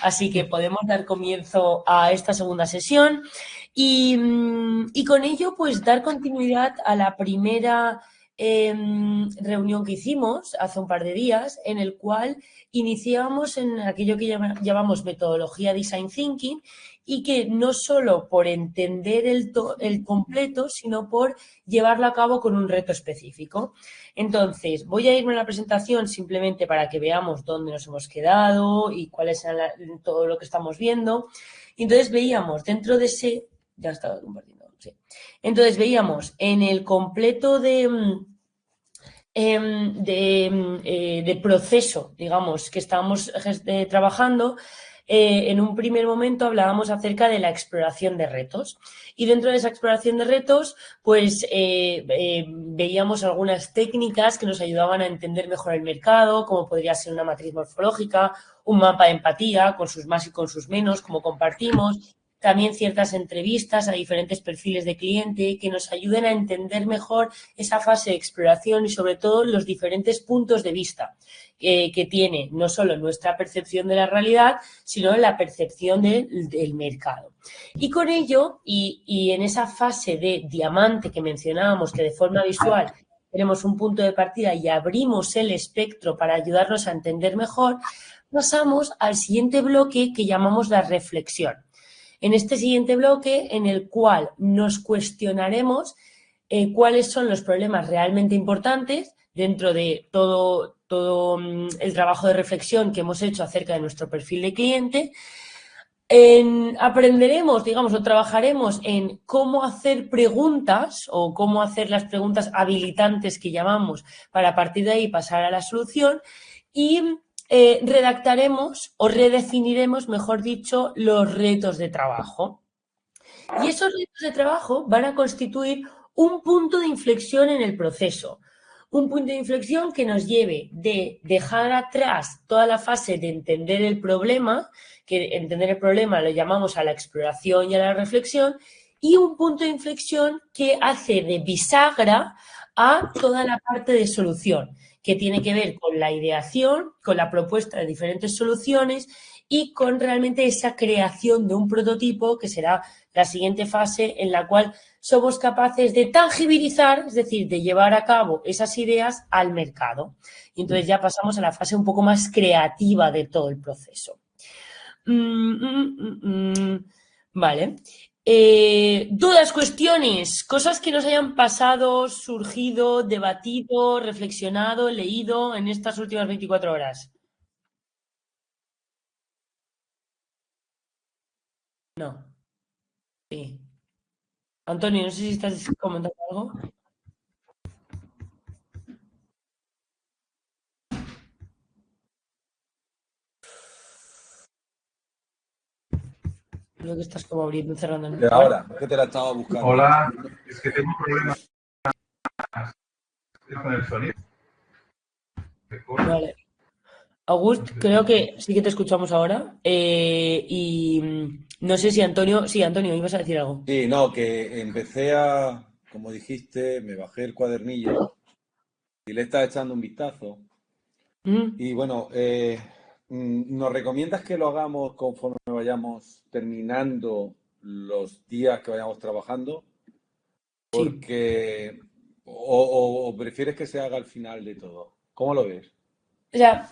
Así que podemos dar comienzo a esta segunda sesión y con ello pues dar continuidad a la primera reunión que hicimos hace un par de días, en el cual iniciamos en aquello que llamamos metodología Design Thinking, y que no solo por entender el completo, sino por llevarlo a cabo con un reto específico. Entonces, voy a irme a la presentación simplemente para que veamos dónde nos hemos quedado y cuál es todo lo que estamos viendo. Y entonces veíamos dentro de ese... Ya estaba compartiendo, sí. Entonces veíamos en el completo de proceso, digamos, que estábamos trabajando. En un primer momento hablábamos acerca de la exploración de retos, y dentro de esa exploración de retos pues veíamos algunas técnicas que nos ayudaban a entender mejor el mercado, como podría ser una matriz morfológica, un mapa de empatía con sus más y con sus menos, como compartimos. También ciertas entrevistas a diferentes perfiles de cliente que nos ayuden a entender mejor esa fase de exploración y sobre todo los diferentes puntos de vista que tiene no solo nuestra percepción de la realidad, sino la percepción del mercado. Y con ello, y en esa fase de diamante que mencionábamos, que de forma visual tenemos un punto de partida y abrimos el espectro para ayudarnos a entender mejor, pasamos al siguiente bloque que llamamos la reflexión. En este siguiente bloque, en el cual nos cuestionaremos cuáles son los problemas realmente importantes dentro de todo el trabajo de reflexión que hemos hecho acerca de nuestro perfil de cliente. Aprenderemos, digamos, o trabajaremos en cómo hacer preguntas o cómo hacer las preguntas habilitantes que llamamos para a partir de ahí pasar a la solución, y redactaremos o redefiniremos, mejor dicho, los retos de trabajo. Y esos retos de trabajo van a constituir un punto de inflexión en el proceso. Un punto de inflexión que nos lleve de dejar atrás toda la fase de entender el problema, que entender el problema lo llamamos a la exploración y a la reflexión, y un punto de inflexión que hace de bisagra a toda la parte de solución, que tiene que ver con la ideación, con la propuesta de diferentes soluciones y con realmente esa creación de un prototipo, que será la siguiente fase en la cual somos capaces de tangibilizar, es decir, de llevar a cabo esas ideas al mercado. Y entonces ya pasamos a la fase un poco más creativa de todo el proceso. Vale. Dudas, cuestiones, cosas que nos hayan pasado, surgido, debatido, reflexionado, leído en estas últimas 24 horas. No. Sí. Antonio, no sé si estás comentando algo. Creo que estás como abriendo y cerrando. De ahora, es que te la estaba buscando. Hola, es que tengo problemas con el sonido. Vale. August, creo que sí que te escuchamos ahora. Y no sé si Antonio... Sí, Antonio, ibas a decir algo. Sí, no, que empecé como dijiste, me bajé el cuadernillo y le estaba echando un vistazo. Y bueno, ¿nos recomiendas que lo hagamos conforme vayamos terminando los días que vayamos trabajando? Porque... Sí. O prefieres que se haga al final de todo. ¿Cómo lo ves? O sea,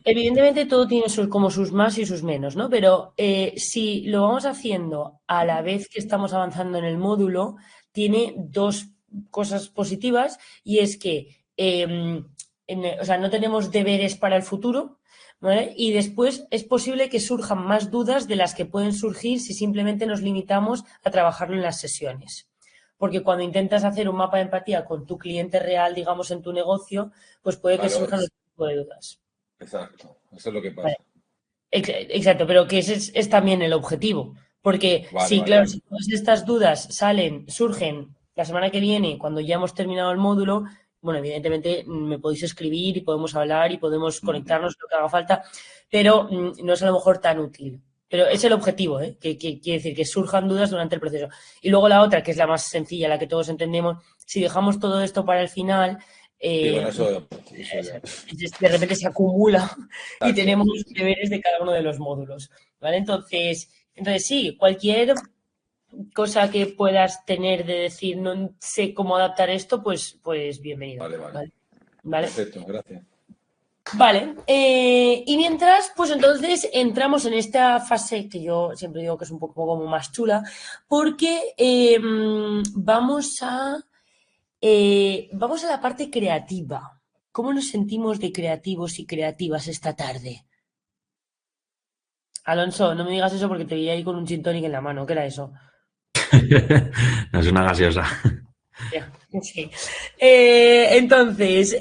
evidentemente todo tiene como sus más y sus menos, ¿no? Pero si lo vamos haciendo a la vez que estamos avanzando en el módulo, tiene dos cosas positivas, y es que o sea, no tenemos deberes para el futuro, ¿vale? Y después es posible que surjan más dudas de las que pueden surgir si simplemente nos limitamos a trabajarlo en las sesiones. Porque cuando intentas hacer un mapa de empatía con tu cliente real, digamos, en tu negocio, pues puede que surjan otro tipo de dudas. Exacto, eso es lo que pasa. Exacto, pero que ese es también el objetivo. Porque claro, si todas estas dudas surgen la semana que viene, cuando ya hemos terminado el módulo, bueno, evidentemente me podéis escribir y podemos hablar y podemos conectarnos lo que haga falta, pero no es a lo mejor tan útil. Pero es el objetivo, ¿eh? Que quiere decir que surjan dudas durante el proceso. Y luego la otra, que es la más sencilla, la que todos entendemos, si dejamos todo esto para el final, Sí, bueno, eso ya. De repente se acumula y Exacto. tenemos los deberes de cada uno de los módulos, ¿vale? Entonces sí, cualquier cosa que puedas tener de decir, no sé cómo adaptar esto, pues bienvenido. Vale. ¿Vale? Perfecto, gracias. Vale, y mientras, pues entonces entramos en esta fase que yo siempre digo que es un poco como más chula, porque vamos a la parte creativa. ¿Cómo nos sentimos de creativos y creativas esta tarde? Alonso, no me digas eso porque te vi ahí con un gin tonic en la mano. ¿Qué era eso? No es una gaseosa. Sí. Entonces,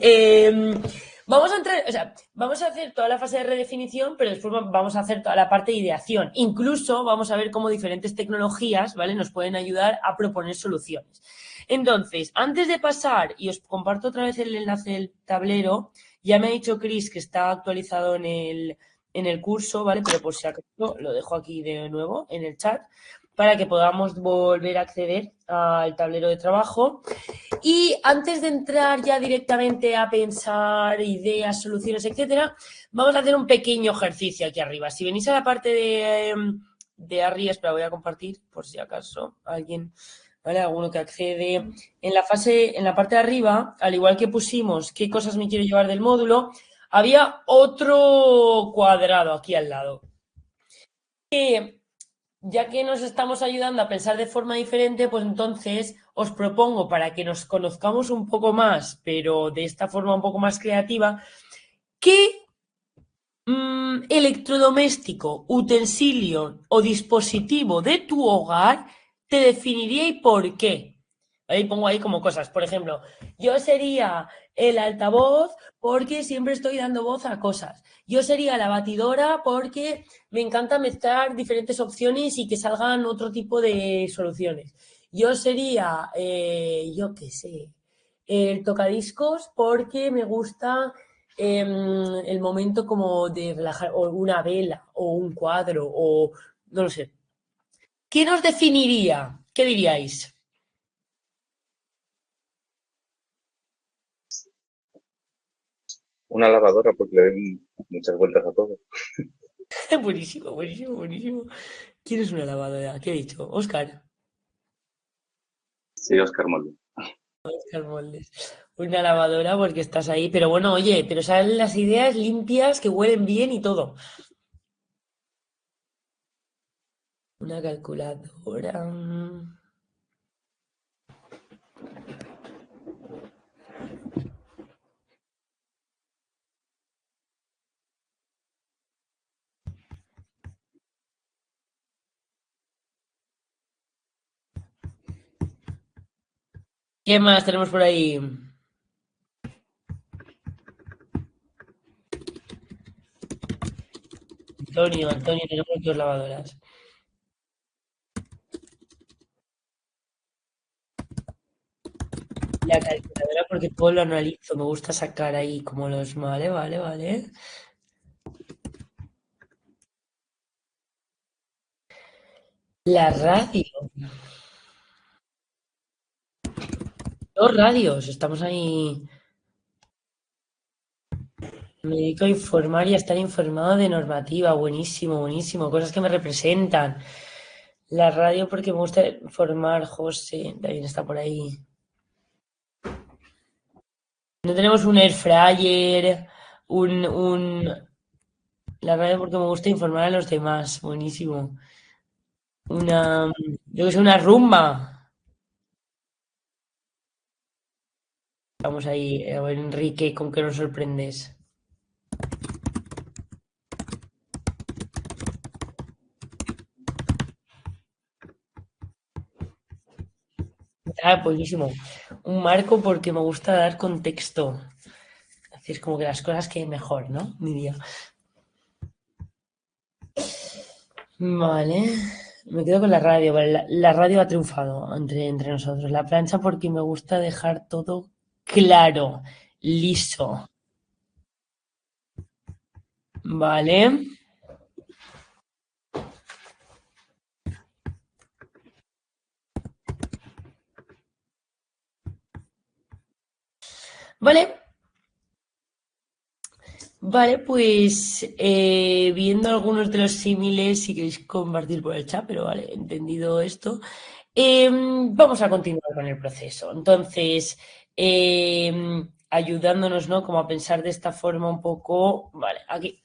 vamos a entrar, o sea, vamos a hacer toda la fase de redefinición, pero después vamos a hacer toda la parte de ideación. Incluso vamos a ver cómo diferentes tecnologías, ¿vale? Nos pueden ayudar a proponer soluciones. Entonces, antes de pasar, y os comparto otra vez el enlace del tablero, ya me ha dicho Chris que está actualizado en el curso, ¿vale? Pero por si acaso lo dejo aquí de nuevo en el chat para que podamos volver a acceder al tablero de trabajo. Y antes de entrar ya directamente a pensar ideas, soluciones, etcétera, vamos a hacer un pequeño ejercicio aquí arriba. Si venís a la parte de arriba, espera, voy a compartir por si acaso alguien, ¿vale? Alguno que accede. En la parte de arriba, al igual que pusimos qué cosas me quiero llevar del módulo, había otro cuadrado aquí al lado. Ya que nos estamos ayudando a pensar de forma diferente, pues entonces os propongo, para que nos conozcamos un poco más, pero de esta forma un poco más creativa, ¿qué electrodoméstico, utensilio o dispositivo de tu hogar te definiría y por qué? Ahí pongo ahí como cosas. Por ejemplo, yo sería el altavoz porque siempre estoy dando voz a cosas. Yo sería la batidora porque me encanta mezclar diferentes opciones y que salgan otro tipo de soluciones. Yo sería, yo qué sé, el tocadiscos porque me gusta el momento como de relajar, o una vela, o un cuadro, o no lo sé. ¿Qué nos definiría? ¿Qué diríais? Una lavadora porque le doy muchas vueltas a todo. Buenísimo, buenísimo, buenísimo. ¿Quién es una lavadora? ¿Qué he dicho? Óscar. Sí, Oscar Molde. Óscar Moldes. Una lavadora porque estás ahí. Pero bueno, oye, pero salen las ideas limpias que huelen bien y todo. Una calculadora. ¿Qué más tenemos por ahí? Antonio, tenemos dos lavadoras. La calculadora porque todo lo analizo, me gusta sacar ahí como los... Vale, vale, vale. La radio. Dos radios, estamos ahí. Me dedico a informar y a estar informado de normativa. Buenísimo, buenísimo. Cosas que me representan. La radio porque me gusta informar, José. También está por ahí. No tenemos un air fryer, La radio porque me gusta informar a los demás. Buenísimo. Yo que sé, una rumba. Vamos ahí, a ver, Enrique, ¿con qué nos sorprendes? Ah, buenísimo. Un marco porque me gusta dar contexto. Así es como que las cosas queden mejor, ¿no? Diría. Vale. Me quedo con la radio. Vale, la radio ha triunfado entre nosotros. La plancha porque me gusta dejar todo claro, liso. Vale. Vale. Vale, pues viendo algunos de los símiles, si queréis compartir por el chat, pero vale, entendido esto, vamos a continuar con el proceso. Entonces, ayudándonos, ¿no? Como a pensar de esta forma un poco, vale, aquí.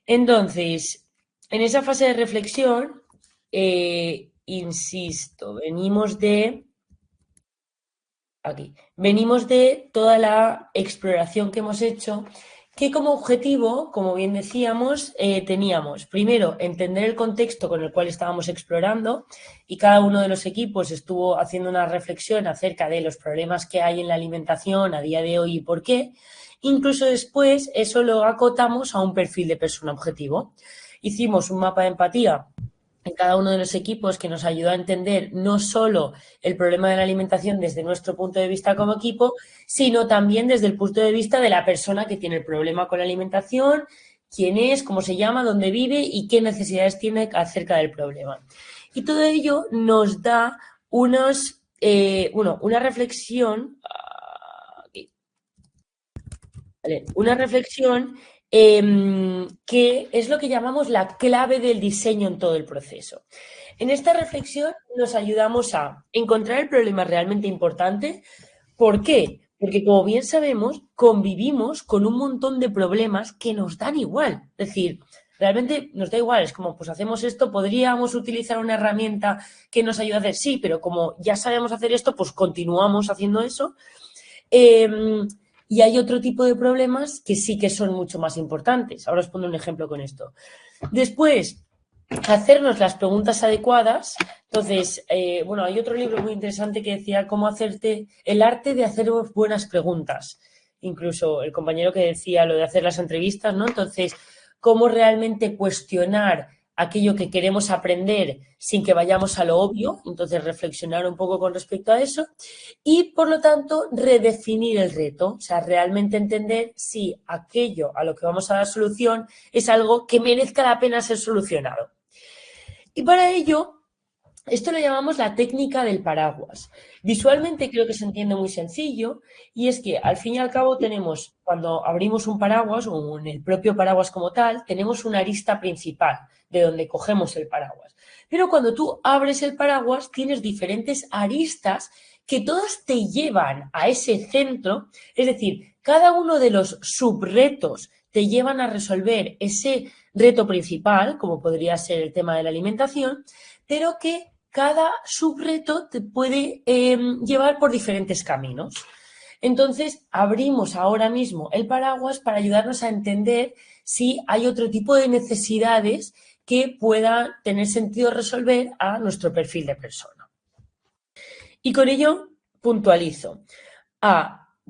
Entonces, en esa fase de reflexión, insisto, venimos de toda la exploración que hemos hecho, que como objetivo, como bien decíamos, teníamos primero entender el contexto con el cual estábamos explorando, y cada uno de los equipos estuvo haciendo una reflexión acerca de los problemas que hay en la alimentación a día de hoy y por qué. Incluso después eso lo acotamos a un perfil de persona objetivo. Hicimos un mapa de empatía en cada uno de los equipos que nos ayudó a entender no solo el problema de la alimentación desde nuestro punto de vista como equipo, sino también desde el punto de vista de la persona que tiene el problema con la alimentación, quién es, cómo se llama, dónde vive y qué necesidades tiene acerca del problema. Y todo ello nos da una reflexión, una reflexión que es lo que llamamos la clave del diseño en todo el proceso. En esta reflexión nos ayudamos a encontrar el problema realmente importante. ¿Por qué? Porque, como bien sabemos, convivimos con un montón de problemas que nos dan igual. Es decir, realmente nos da igual. Es como, pues hacemos esto, podríamos utilizar una herramienta que nos ayude a hacer, sí, pero como ya sabemos hacer esto, pues continuamos haciendo eso. Y hay otro tipo de problemas que sí que son mucho más importantes. Ahora os pongo un ejemplo con esto. Después, hacernos las preguntas adecuadas. Entonces, hay otro libro muy interesante que decía cómo hacerte el arte de hacer buenas preguntas. Incluso el compañero que decía lo de hacer las entrevistas, ¿no? Entonces, cómo realmente cuestionar aquello que queremos aprender sin que vayamos a lo obvio, entonces reflexionar un poco con respecto a eso y, por lo tanto, redefinir el reto, o sea, realmente entender si aquello a lo que vamos a dar solución es algo que merezca la pena ser solucionado. Y para ello, esto lo llamamos la técnica del paraguas. Visualmente creo que se entiende muy sencillo y es que al fin y al cabo tenemos, cuando abrimos un paraguas o en el propio paraguas como tal, tenemos una arista principal de donde cogemos el paraguas. Pero cuando tú abres el paraguas tienes diferentes aristas que todas te llevan a ese centro, es decir, cada uno de los subretos te llevan a resolver ese reto principal, como podría ser el tema de la alimentación, pero que cada subreto te puede llevar por diferentes caminos. Entonces, abrimos ahora mismo el paraguas para ayudarnos a entender si hay otro tipo de necesidades que pueda tener sentido resolver a nuestro perfil de persona. Y con ello puntualizo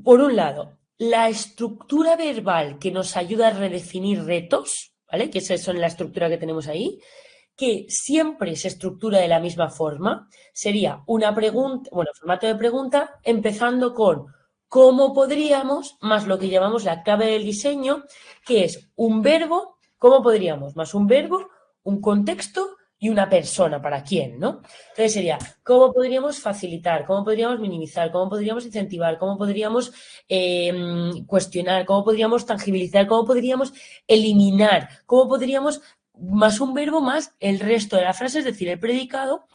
por un lado, la estructura verbal que nos ayuda a redefinir retos, ¿vale? Que esa es la estructura que tenemos ahí, que siempre se estructura de la misma forma. Sería una pregunta, formato de pregunta, empezando con cómo podríamos, más lo que llamamos la clave del diseño, que es un verbo, cómo podríamos, más un verbo, un contexto y una persona, ¿para quién? ¿No? Entonces sería, ¿cómo podríamos facilitar? ¿Cómo podríamos minimizar? ¿Cómo podríamos incentivar? ¿Cómo podríamos cuestionar? ¿Cómo podríamos tangibilizar? ¿Cómo podríamos eliminar? ¿Cómo podríamos, más un verbo, más el resto de la frase, es decir, el predicado,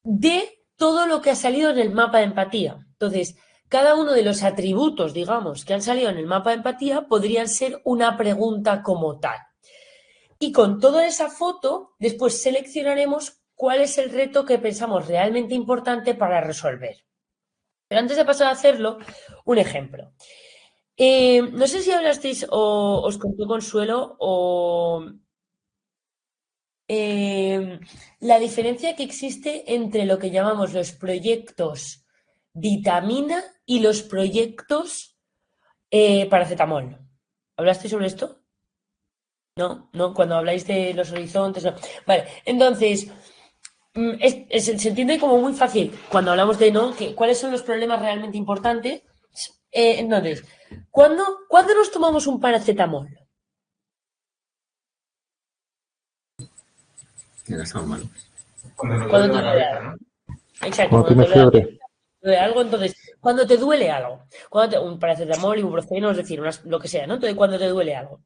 de todo lo que ha salido en el mapa de empatía? Entonces, cada uno de los atributos, digamos, que han salido en el mapa de empatía podrían ser una pregunta como tal. Y con toda esa foto, después seleccionaremos cuál es el reto que pensamos realmente importante para resolver. Pero antes de pasar a hacerlo, un ejemplo. No sé si hablasteis o os contó Consuelo la diferencia que existe entre lo que llamamos los proyectos vitamina y los proyectos paracetamol. ¿Hablasteis sobre esto? No, cuando habláis de los horizontes, no. Vale, entonces, se entiende como muy fácil cuando hablamos de cuáles son los problemas realmente importantes. Entonces, ¿cuándo nos tomamos un paracetamol? Estamos mal. Cuando nos duele la cabeza, ¿no? Exacto, cuando te duele algo, entonces, Cuando te duele algo, un paracetamol, ibuprofeno, es decir, lo que sea, ¿no? Entonces, cuando te duele algo.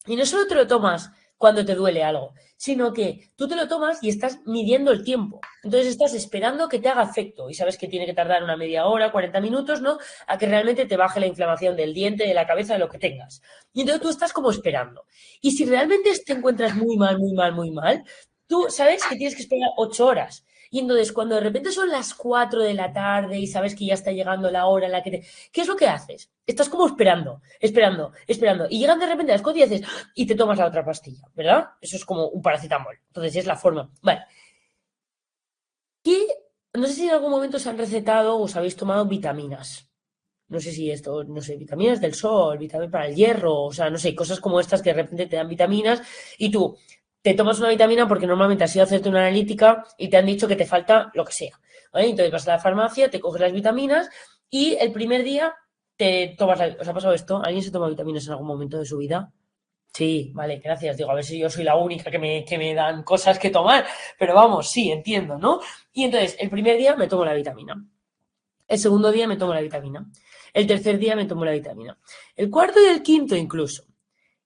Y no solo te lo tomas cuando te duele algo, sino que tú te lo tomas y estás midiendo el tiempo. Entonces estás esperando que te haga efecto y sabes que tiene que tardar una media hora, 40 minutos, ¿no? A que realmente te baje la inflamación del diente, de la cabeza, de lo que tengas. Y entonces tú estás como esperando. Y si realmente te encuentras muy mal, tú sabes que tienes que esperar 8 horas. Y entonces, cuando de repente son las 4 de la tarde y sabes que ya está llegando la hora en la que te... ¿Qué es lo que haces? Estás como esperando. Y llegan de repente las 4 y haces... Y te tomas la otra pastilla, ¿verdad? Eso es como un paracetamol. Entonces, es la forma. Vale. No sé si en algún momento os han recetado o os habéis tomado vitaminas. No sé si esto, no sé, vitaminas del sol, vitaminas para el hierro, o sea, no sé, cosas como estas que de repente te dan vitaminas y tú te tomas una vitamina porque normalmente has ido a hacerte una analítica y te han dicho que te falta lo que sea, ¿vale? Entonces vas a la farmacia, te coges las vitaminas y el primer día te tomas ¿Os ha pasado esto? ¿Alguien se toma vitaminas en algún momento de su vida? Sí, vale, gracias. Digo, a ver si yo soy la única que me dan cosas que tomar, pero vamos, sí, entiendo, ¿no? Y entonces, el primer día me tomo la vitamina. El segundo día me tomo la vitamina. El tercer día me tomo la vitamina. El cuarto y el quinto incluso.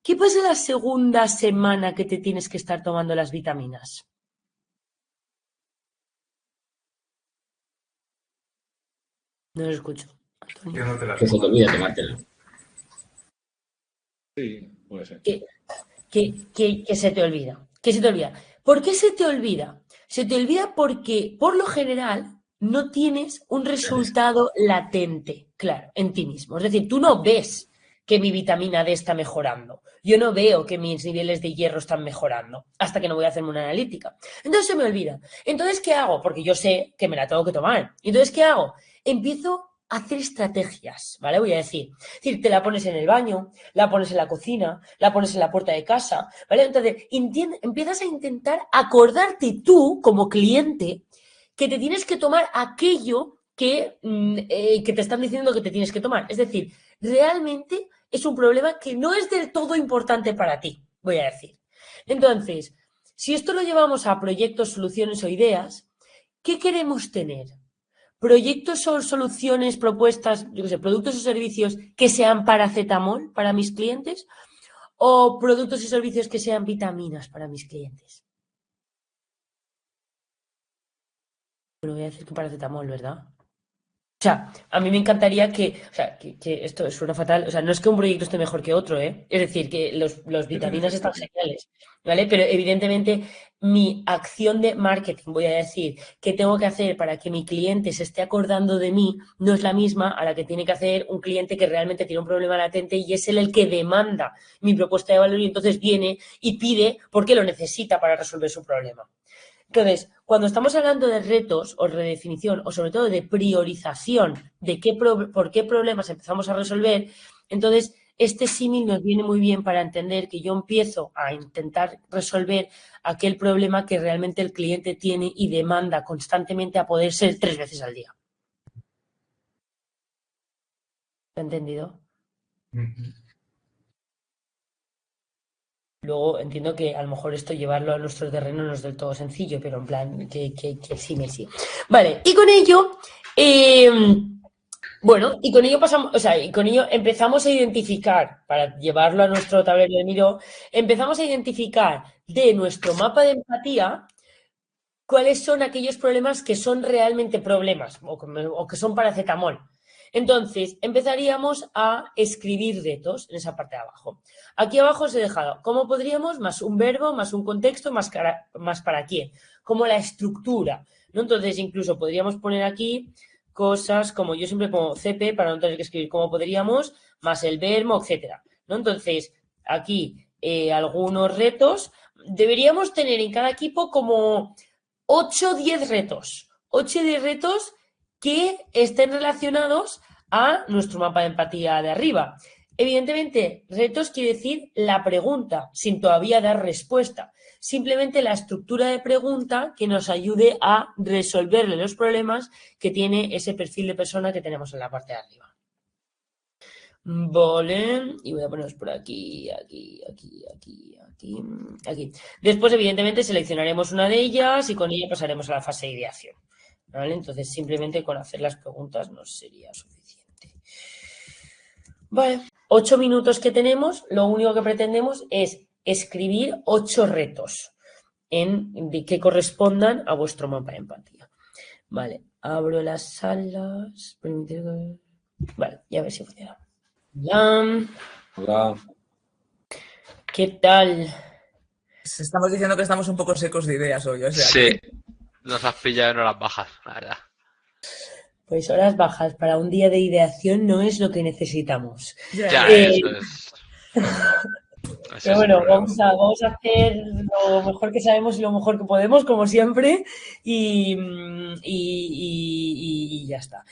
¿Qué pasa la segunda semana que te tienes que estar tomando las vitaminas? No lo escucho. Yo no te las Que se te tomo. olvide tomártela. Sí, puede ser. Que se te olvida. Que se te olvida. ¿Por qué se te olvida? Se te olvida porque, por lo general, no tienes un resultado latente, claro, en ti mismo. Es decir, tú no ves que mi vitamina D está mejorando. Yo no veo que mis niveles de hierro están mejorando hasta que no voy a hacerme una analítica. Entonces se me olvida. Entonces, ¿qué hago? Porque yo sé que me la tengo que tomar. Entonces, ¿qué hago? Empiezo a hacer estrategias, ¿vale? Voy a decir. Es decir, te la pones en el baño, la pones en la cocina, la pones en la puerta de casa, ¿vale? Entonces, empiezas a intentar acordarte tú, como cliente, que te tienes que tomar aquello que te están diciendo que te tienes que tomar. Es decir, realmente es un problema que no es del todo importante para ti, voy a decir. Entonces, si esto lo llevamos a proyectos, soluciones o ideas, ¿qué queremos tener? ¿Proyectos o soluciones, propuestas, yo qué sé, productos o servicios que sean paracetamol para mis clientes? ¿O productos y servicios que sean vitaminas para mis clientes? Bueno, voy a decir que paracetamol, ¿verdad? O sea, a mí me encantaría que esto suena fatal, o sea, no es que un proyecto esté mejor que otro, ¿eh? Es decir, que los vitaminas están geniales, ¿vale? Pero evidentemente mi acción de marketing, voy a decir, que tengo que hacer para que mi cliente se esté acordando de mí, no es la misma a la que tiene que hacer un cliente que realmente tiene un problema latente y es él el que demanda mi propuesta de valor y entonces viene y pide porque lo necesita para resolver su problema. Entonces, cuando estamos hablando de retos o redefinición o sobre todo de priorización de por qué problemas empezamos a resolver, entonces este símil nos viene muy bien para entender que yo empiezo a intentar resolver aquel problema que realmente el cliente tiene y demanda constantemente a poder ser 3 veces al día. ¿Te has entendido? Luego entiendo que a lo mejor esto llevarlo a nuestro terreno no es del todo sencillo, pero en plan que sí me sí. Vale, y con ello, y con ello pasamos, o sea, y con ello empezamos a identificar, para llevarlo a nuestro tablero de Miro, empezamos a identificar de nuestro mapa de empatía cuáles son aquellos problemas que son realmente problemas o que son paracetamol. Entonces, empezaríamos a escribir retos en esa parte de abajo. Aquí abajo os he dejado cómo podríamos, más un verbo, más un contexto, más para quién, como la estructura, ¿no? Entonces, incluso podríamos poner aquí cosas como yo siempre pongo CP para no tener que escribir cómo podríamos, más el verbo, etcétera, ¿no? Entonces, aquí algunos retos. Deberíamos tener en cada equipo como 8 o 10 retos. 8 o 10 retos que estén relacionados a nuestro mapa de empatía de arriba. Evidentemente, retos quiere decir la pregunta, sin todavía dar respuesta. Simplemente la estructura de pregunta que nos ayude a resolverle los problemas que tiene ese perfil de persona que tenemos en la parte de arriba. Vale, y voy a ponerlos por aquí. Después, evidentemente, seleccionaremos una de ellas y con ella pasaremos a la fase de ideación. ¿vale? Entonces, simplemente con hacer las preguntas no sería suficiente. Vale, 8 minutos que tenemos, lo único que pretendemos es escribir 8 retos que correspondan a vuestro mapa de empatía. Vale, abro las salas. Vale, ya a ver si funciona. Hola. Hola. ¿Qué tal? Estamos diciendo que estamos un poco secos de ideas hoy. O sea, Sí, nos has pillado en horas bajas, la verdad. Pues horas bajas para un día de ideación no es lo que necesitamos. Ya, eso es. Pero bueno, vamos a hacer lo mejor que sabemos y lo mejor que podemos, como siempre, y ya está.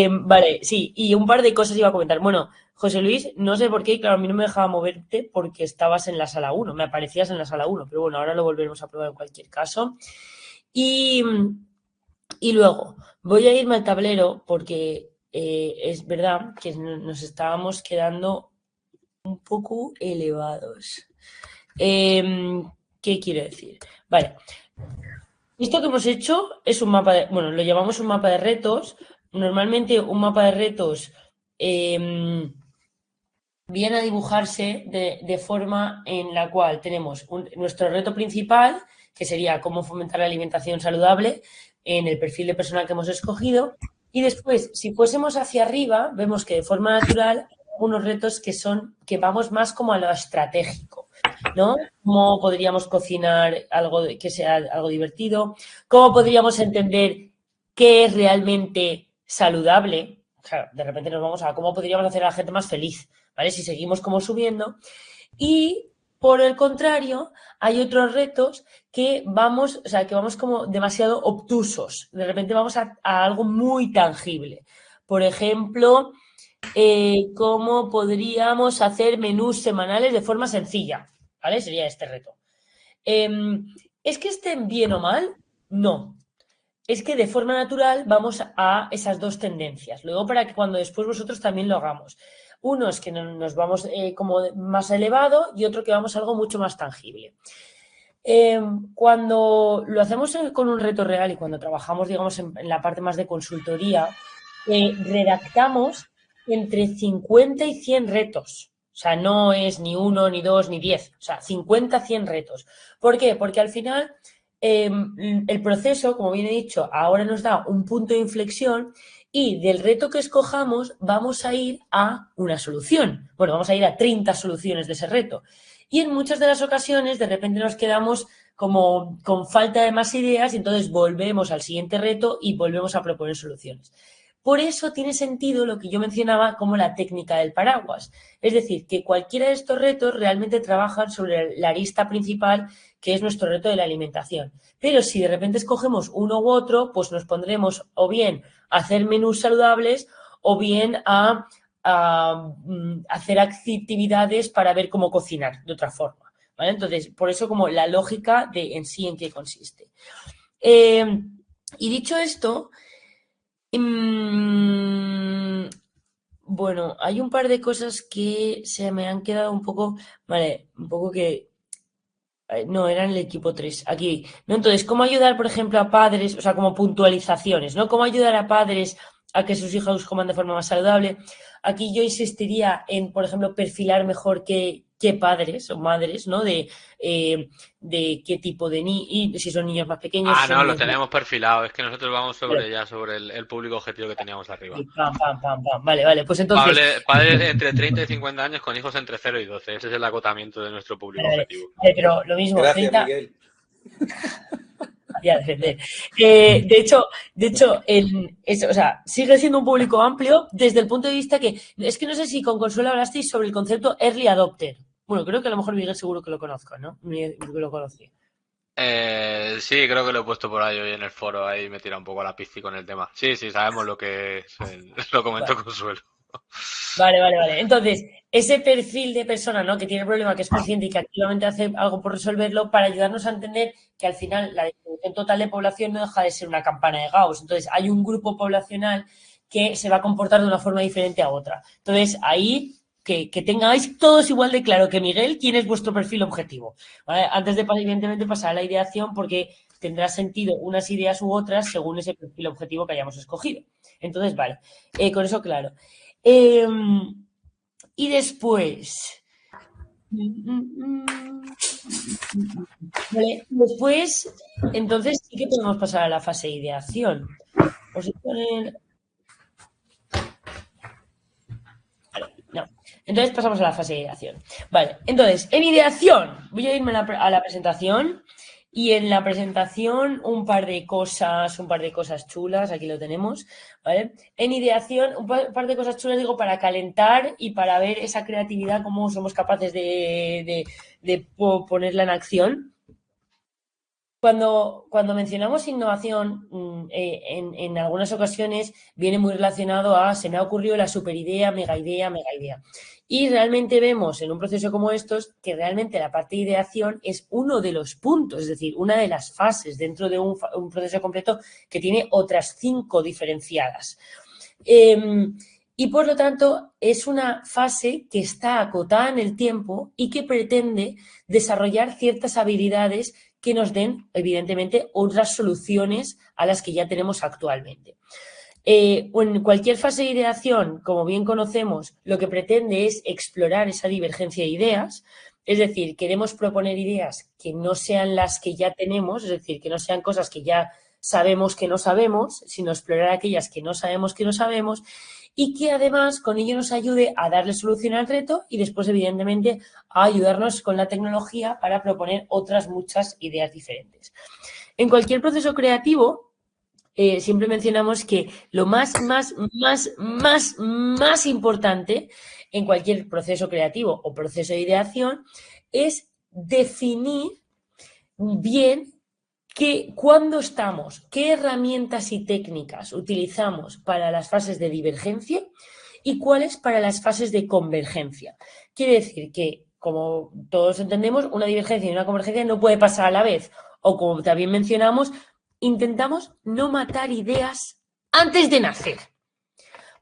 Vale, sí, y un par de cosas iba a comentar. Bueno, José Luis, no sé por qué, claro, a mí no me dejaba moverte porque estabas en la sala 1, me aparecías en la sala 1, pero bueno, ahora lo volveremos a probar en cualquier caso. Y luego, voy a irme al tablero porque es verdad que nos estábamos quedando un poco elevados. ¿Qué quiero decir? Vale. Esto que hemos hecho es un mapa bueno, lo llamamos un mapa de retos. Normalmente un mapa de retos viene a dibujarse de forma en la cual tenemos nuestro reto principal, que sería cómo fomentar la alimentación saludable en el perfil de persona que hemos escogido. Y después, si fuésemos hacia arriba, vemos que de forma natural unos retos que vamos más como a lo estratégico, ¿no? Cómo podríamos cocinar algo que sea algo divertido, cómo podríamos entender qué es realmente saludable. Claro, de repente nos vamos a cómo podríamos hacer a la gente más feliz, ¿vale? Si seguimos como subiendo. Y por el contrario, hay otros retos que vamos como demasiado obtusos. De repente vamos a algo muy tangible. Por ejemplo, cómo podríamos hacer menús semanales de forma sencilla, ¿vale? Sería este reto. ¿Es que estén bien o mal? No. Es que de forma natural vamos a esas dos tendencias. Luego, para que cuando después vosotros también lo hagamos. Uno es que nos vamos como más elevado y otro que vamos a algo mucho más tangible. Cuando lo hacemos con un reto real y cuando trabajamos, digamos, en la parte más de consultoría, redactamos entre 50 y 100 retos. O sea, no es ni 1, ni 2, ni 10. O sea, 50, 100 retos. ¿Por qué? Porque al final el proceso, como bien he dicho, ahora nos da un punto de inflexión y del reto que escojamos vamos a ir a una solución. Bueno, vamos a ir a 30 soluciones de ese reto. Y en muchas de las ocasiones de repente nos quedamos como con falta de más ideas y entonces volvemos al siguiente reto y volvemos a proponer soluciones. Por eso tiene sentido lo que yo mencionaba como la técnica del paraguas. Es decir, que cualquiera de estos retos realmente trabajan sobre la arista principal, que es nuestro reto de la alimentación. Pero si de repente escogemos uno u otro, pues nos pondremos o bien a hacer menús saludables o bien a hacer actividades para ver cómo cocinar de otra forma, ¿vale? Entonces, por eso como la lógica de en sí en qué consiste. Y dicho esto, bueno, hay un par de cosas que se me han quedado un poco, vale, un poco que no, era en el equipo 3, aquí, ¿no? Entonces, ¿cómo ayudar, por ejemplo, a padres, o sea, como puntualizaciones, ¿no? ¿Cómo ayudar a padres a que sus hijos coman de forma más saludable? Aquí yo insistiría en, por ejemplo, perfilar mejor qué padres o madres, ¿no? De qué tipo de niños, si son niños más pequeños. No, lo tenemos perfilado. Es que nosotros vamos sobre el público objetivo que teníamos arriba. Pam. Vale, pues entonces... Padres entre 30 y 50 años con hijos entre 0 y 12. Ese es el acotamiento de nuestro público objetivo. Pero lo mismo, Gracias, 30... Miguel. Ya, defender. De hecho, o sea, sigue siendo un público amplio desde el punto de vista que, es que no sé si con Consuelo hablasteis sobre el concepto early adopter. Bueno, creo que a lo mejor Miguel seguro que lo conozco, ¿no? Que lo conocí. Sí, creo que lo he puesto por ahí hoy en el foro, ahí me tira un poco a la piscina con el tema. Sí, sabemos lo que es, lo comentó Consuelo. Vale. Entonces, ese perfil de persona, ¿no? Que tiene el problema, que es consciente y que activamente hace algo por resolverlo, para ayudarnos a entender que al final la distribución total de población no deja de ser una campana de Gauss. Entonces, hay un grupo poblacional que se va a comportar de una forma diferente a otra. Entonces, ahí que tengáis todos igual de claro que Miguel quién es vuestro perfil objetivo, ¿vale? Antes de, evidentemente, pasar a la ideación, porque tendrá sentido unas ideas u otras según ese perfil objetivo que hayamos escogido. Entonces, vale, con eso claro. Y después... Vale, después, entonces sí que podemos pasar a la fase de ideación. Os voy a poner... Vale, no. Entonces pasamos a la fase de ideación. Vale, entonces, en ideación, voy a irme a la presentación. Y en la presentación un par de cosas chulas, aquí lo tenemos, ¿vale? En ideación, un par de cosas chulas, digo, para calentar y para ver esa creatividad, cómo somos capaces de ponerla en acción. Cuando mencionamos innovación, en algunas ocasiones viene muy relacionado a se me ha ocurrido la superidea, mega idea. Y realmente vemos en un proceso como estos que realmente la parte de ideación es uno de los puntos, es decir, una de las fases dentro de un proceso completo que tiene otras 5 diferenciadas. Y por lo tanto es una fase que está acotada en el tiempo y que pretende desarrollar ciertas habilidades que nos den, evidentemente, otras soluciones a las que ya tenemos actualmente. En cualquier fase de ideación, como bien conocemos, lo que pretende es explorar esa divergencia de ideas, es decir, queremos proponer ideas que no sean las que ya tenemos, es decir, que no sean cosas que ya sabemos que no sabemos, sino explorar aquellas que no sabemos y que además con ello nos ayude a darle solución al reto y después, evidentemente, a ayudarnos con la tecnología para proponer otras muchas ideas diferentes. En cualquier proceso creativo, siempre mencionamos que lo más importante en cualquier proceso creativo o proceso de ideación es definir bien cuándo estamos, qué herramientas y técnicas utilizamos para las fases de divergencia y cuáles para las fases de convergencia. Quiere decir que, como todos entendemos, una divergencia y una convergencia no puede pasar a la vez. O, como también mencionamos, intentamos no matar ideas antes de nacer.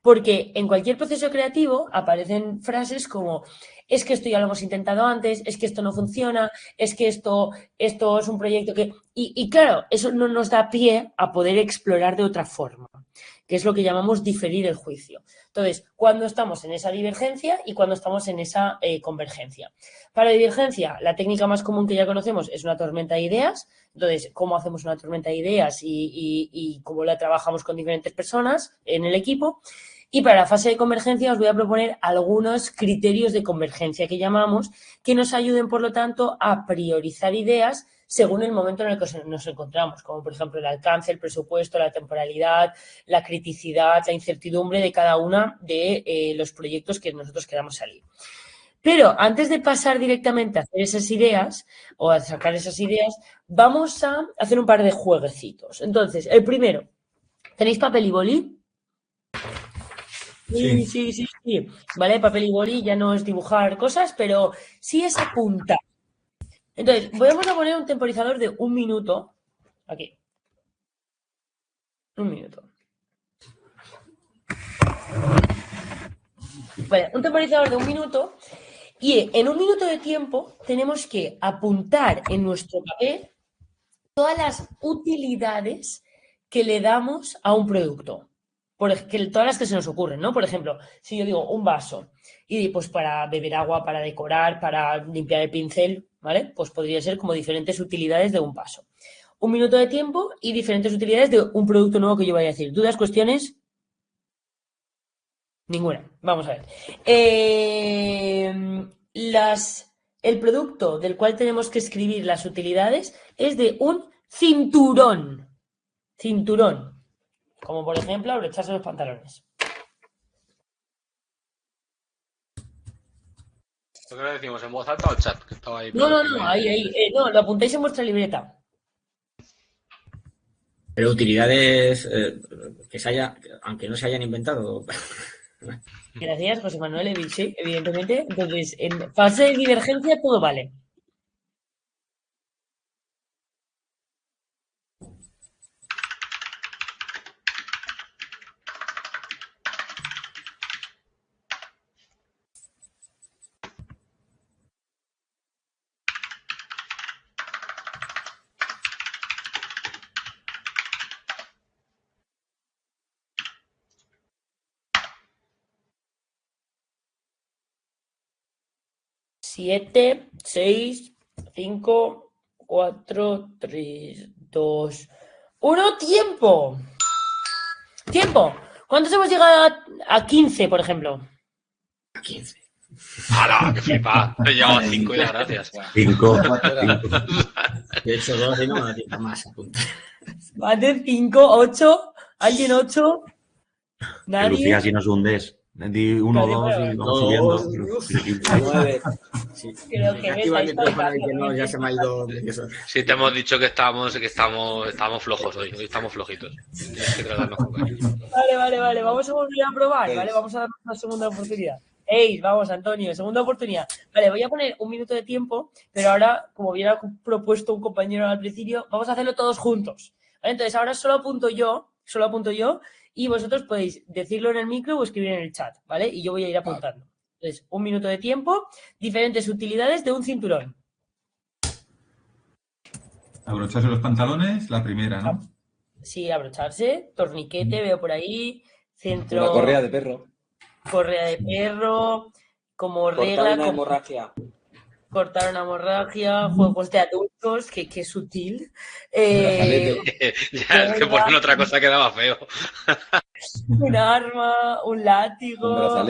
Porque en cualquier proceso creativo aparecen frases como es que esto ya lo hemos intentado antes, es que esto no funciona, es que esto es un proyecto que... Y claro, eso no nos da pie a poder explorar de otra forma, que es lo que llamamos diferir el juicio. Entonces, cuando estamos en esa divergencia y cuando estamos en esa convergencia. Para la divergencia, la técnica más común que ya conocemos es una tormenta de ideas. Entonces, ¿cómo hacemos una tormenta de ideas y cómo la trabajamos con diferentes personas en el equipo? Y para la fase de convergencia os voy a proponer algunos criterios de convergencia que llamamos, que nos ayuden, por lo tanto, a priorizar ideas según el momento en el que nos encontramos, como por ejemplo el alcance, el presupuesto, la temporalidad, la criticidad, la incertidumbre de cada una de los proyectos que nosotros queramos salir. Pero antes de pasar directamente a hacer esas ideas o a sacar esas ideas, vamos a hacer un par de jueguecitos. Entonces, el primero, ¿tenéis papel y boli? Sí. Vale, papel y boli ya no es dibujar cosas, pero sí es apuntar. Entonces, vamos a poner un temporizador de 1 minuto. Aquí. 1 minuto. Vale, un temporizador de 1 minuto. Y en 1 minuto de tiempo tenemos que apuntar en nuestro papel todas las utilidades que le damos a un producto. Todas las que se nos ocurren, ¿no? Por ejemplo, si yo digo un vaso y pues para beber agua, para decorar, para limpiar el pincel, ¿vale? Pues podría ser como diferentes utilidades de un vaso. 1 minuto de tiempo y diferentes utilidades de un producto nuevo que yo vaya a decir. ¿Dudas, cuestiones? Ninguna. Vamos a ver. El producto del cual tenemos que escribir las utilidades es de un cinturón. Cinturón. Como por ejemplo, abrocharse los pantalones. ¿Qué le decimos? ¿En voz alta o chat? Que estaba ahí. No, ahí. No, lo apuntáis en vuestra libreta. Pero utilidades aunque no se hayan inventado. Gracias, José Manuel Eviche, evidentemente. Entonces, en fase de divergencia todo vale. 7, 6, 5, 4, 3, 2, 1. ¡Tiempo! ¡Tiempo! ¿Cuántos hemos llegado a 15, por ejemplo? A 15. ¡Hala! ¡Qué flipa! He llegado a 5 ya, gracias. 5. De hecho, 2 y no me da tiempo más a apuntar. Vale, 5, 8. ¿Alguien 8? Nadie. Lucía, si nos hundes. Di 1, 2 y vamos subiendo. 9. Sí. Creo que Activa el ves, micrófono ahí y que no, ya se me ha ido. Sí, te hemos dicho que estamos flojos hoy. Hoy estamos flojitos. Tienes que tratarnos con cariño. Vale. Vamos a volver a probar, ¿vale? Vamos a dar una segunda oportunidad. Vamos, Antonio, segunda oportunidad. Vale, voy a poner 1 minuto de tiempo, pero ahora, como bien ha propuesto un compañero al principio, vamos a hacerlo todos juntos. ¿Vale? Entonces, ahora solo apunto yo, y vosotros podéis decirlo en el micro o escribir en el chat, ¿vale? Y yo voy a ir apuntando. Entonces, 1 minuto de tiempo, diferentes utilidades de un cinturón. Abrocharse los pantalones, la primera, ¿no? Sí, abrocharse, torniquete, veo por ahí, centro... Una correa de perro. Correa de perro, como regla... Cortar una hemorragia. Cortar una hemorragia, juegos de adultos, que sutil. Ya, es que poner otra cosa quedaba feo. Un arma, un látigo,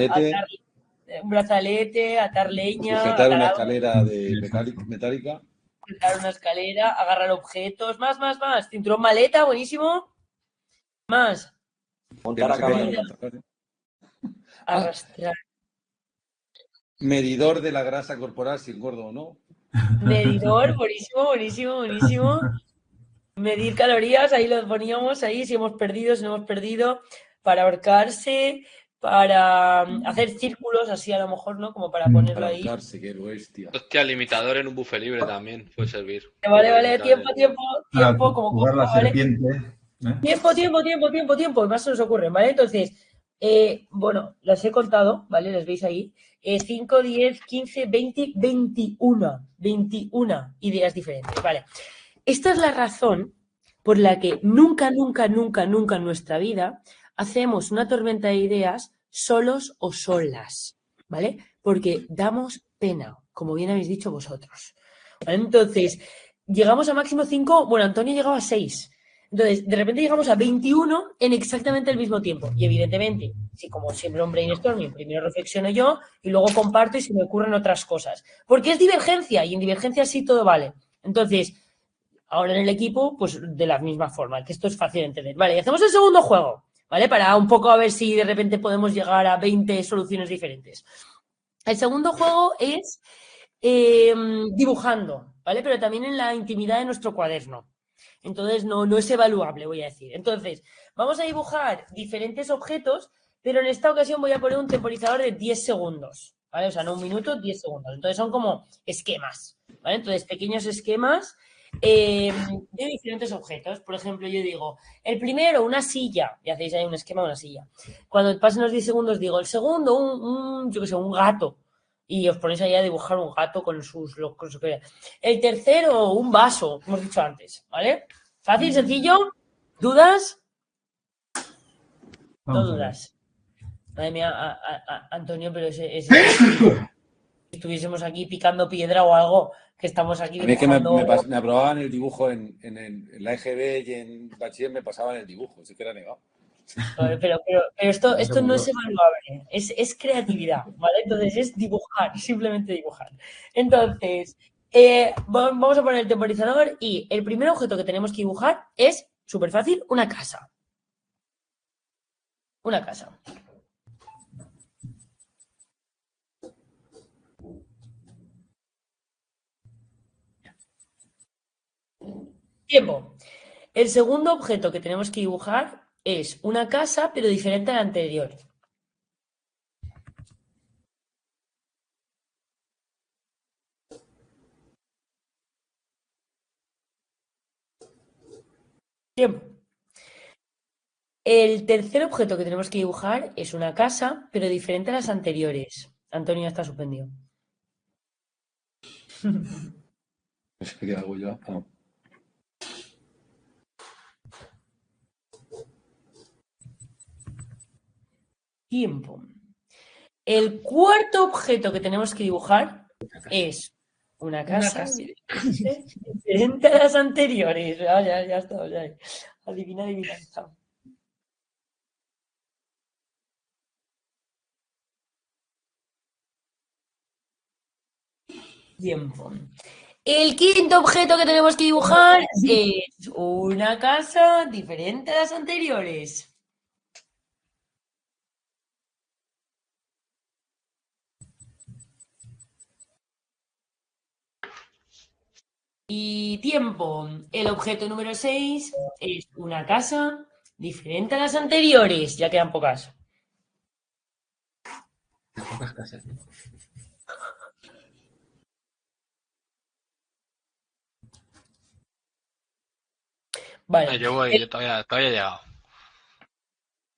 Un brazalete. atar leña, Sujetar una atar escalera metálica. sujetar una escalera, agarrar objetos, más. Cinturón maleta, buenísimo. Más. Montar a caballo. Arrastrar. Medidor de la grasa corporal, si engordo o no. Medidor, buenísimo. Medir calorías, ahí lo poníamos, ahí si hemos perdido, si no hemos perdido. Para ahorcarse, para hacer círculos, así a lo mejor, ¿no? Como para ponerlo Para ahí. ahorcarse, qué bestia. Hostia, limitador en un buffet libre también puede servir. Vale, tiempo, como jugar la ¿vale? serpiente. Tiempo, más se nos ocurren, ¿vale? Entonces, bueno, las he contado, ¿vale? Las veis ahí. 5, 10, 15, 20, 21 ideas diferentes, ¿vale? Esta es la razón por la que nunca en nuestra vida hacemos una tormenta de ideas solos o solas, ¿vale? Porque damos pena, como bien habéis dicho vosotros. ¿Vale? Entonces, llegamos a máximo 5, bueno, Antonio llegaba a 6. Entonces, de repente llegamos a 21 en exactamente el mismo tiempo. Y evidentemente, si como siempre un brainstorming, primero reflexiono yo y luego comparto y se me ocurren otras cosas. Porque es divergencia y en divergencia sí todo vale. Entonces, ahora en el equipo, pues de la misma forma, que esto es fácil de entender. Vale, y hacemos el segundo juego, ¿vale? Para un poco a ver si de repente podemos llegar a 20 soluciones diferentes. El segundo juego es dibujando, ¿vale? Pero también en la intimidad de nuestro cuaderno. Entonces, no es evaluable, voy a decir. Entonces, vamos a dibujar diferentes objetos, pero en esta ocasión voy a poner un temporizador de 10 segundos, ¿vale? O sea, no 1 minuto, 10 segundos. Entonces, son como esquemas, ¿vale? Entonces, pequeños esquemas de diferentes objetos. Por ejemplo, yo digo, el primero, una silla. Y hacéis ahí un esquema de una silla. Cuando pasen los 10 segundos, digo, el segundo, yo qué sé, un gato. Y os ponéis ahí a dibujar un gato con con su que... El tercero, un vaso, hemos dicho antes, ¿vale? Fácil, sencillo. ¿Dudas? No dudas. Madre mía, Antonio, pero ese si estuviésemos aquí picando piedra o algo, que estamos aquí dibujando... A mí es que me aprobaban el dibujo en la EGB y en bachiller me pasaban el dibujo, así que era negado. Pero esto no es evaluable, es creatividad, ¿vale? Entonces es dibujar, simplemente dibujar. Entonces, vamos a poner el temporizador y el primer objeto que tenemos que dibujar es, súper fácil, una casa. Una casa. Tiempo. El segundo objeto que tenemos que dibujar es una casa, pero diferente a la anterior. Tiempo. El tercer objeto que tenemos que dibujar es una casa, pero diferente a las anteriores. Antonio está suspendido. ¿Qué hago yo? No. Tiempo. El cuarto objeto que tenemos que dibujar es una casa diferente a las anteriores. Ya está, ya. Adivina. Tiempo. El quinto objeto que tenemos que dibujar es una casa diferente a las anteriores. Y tiempo. El objeto número 6 es una casa diferente a las anteriores. Ya quedan pocas. Pocas casas. Vale. Yo todavía he llegado.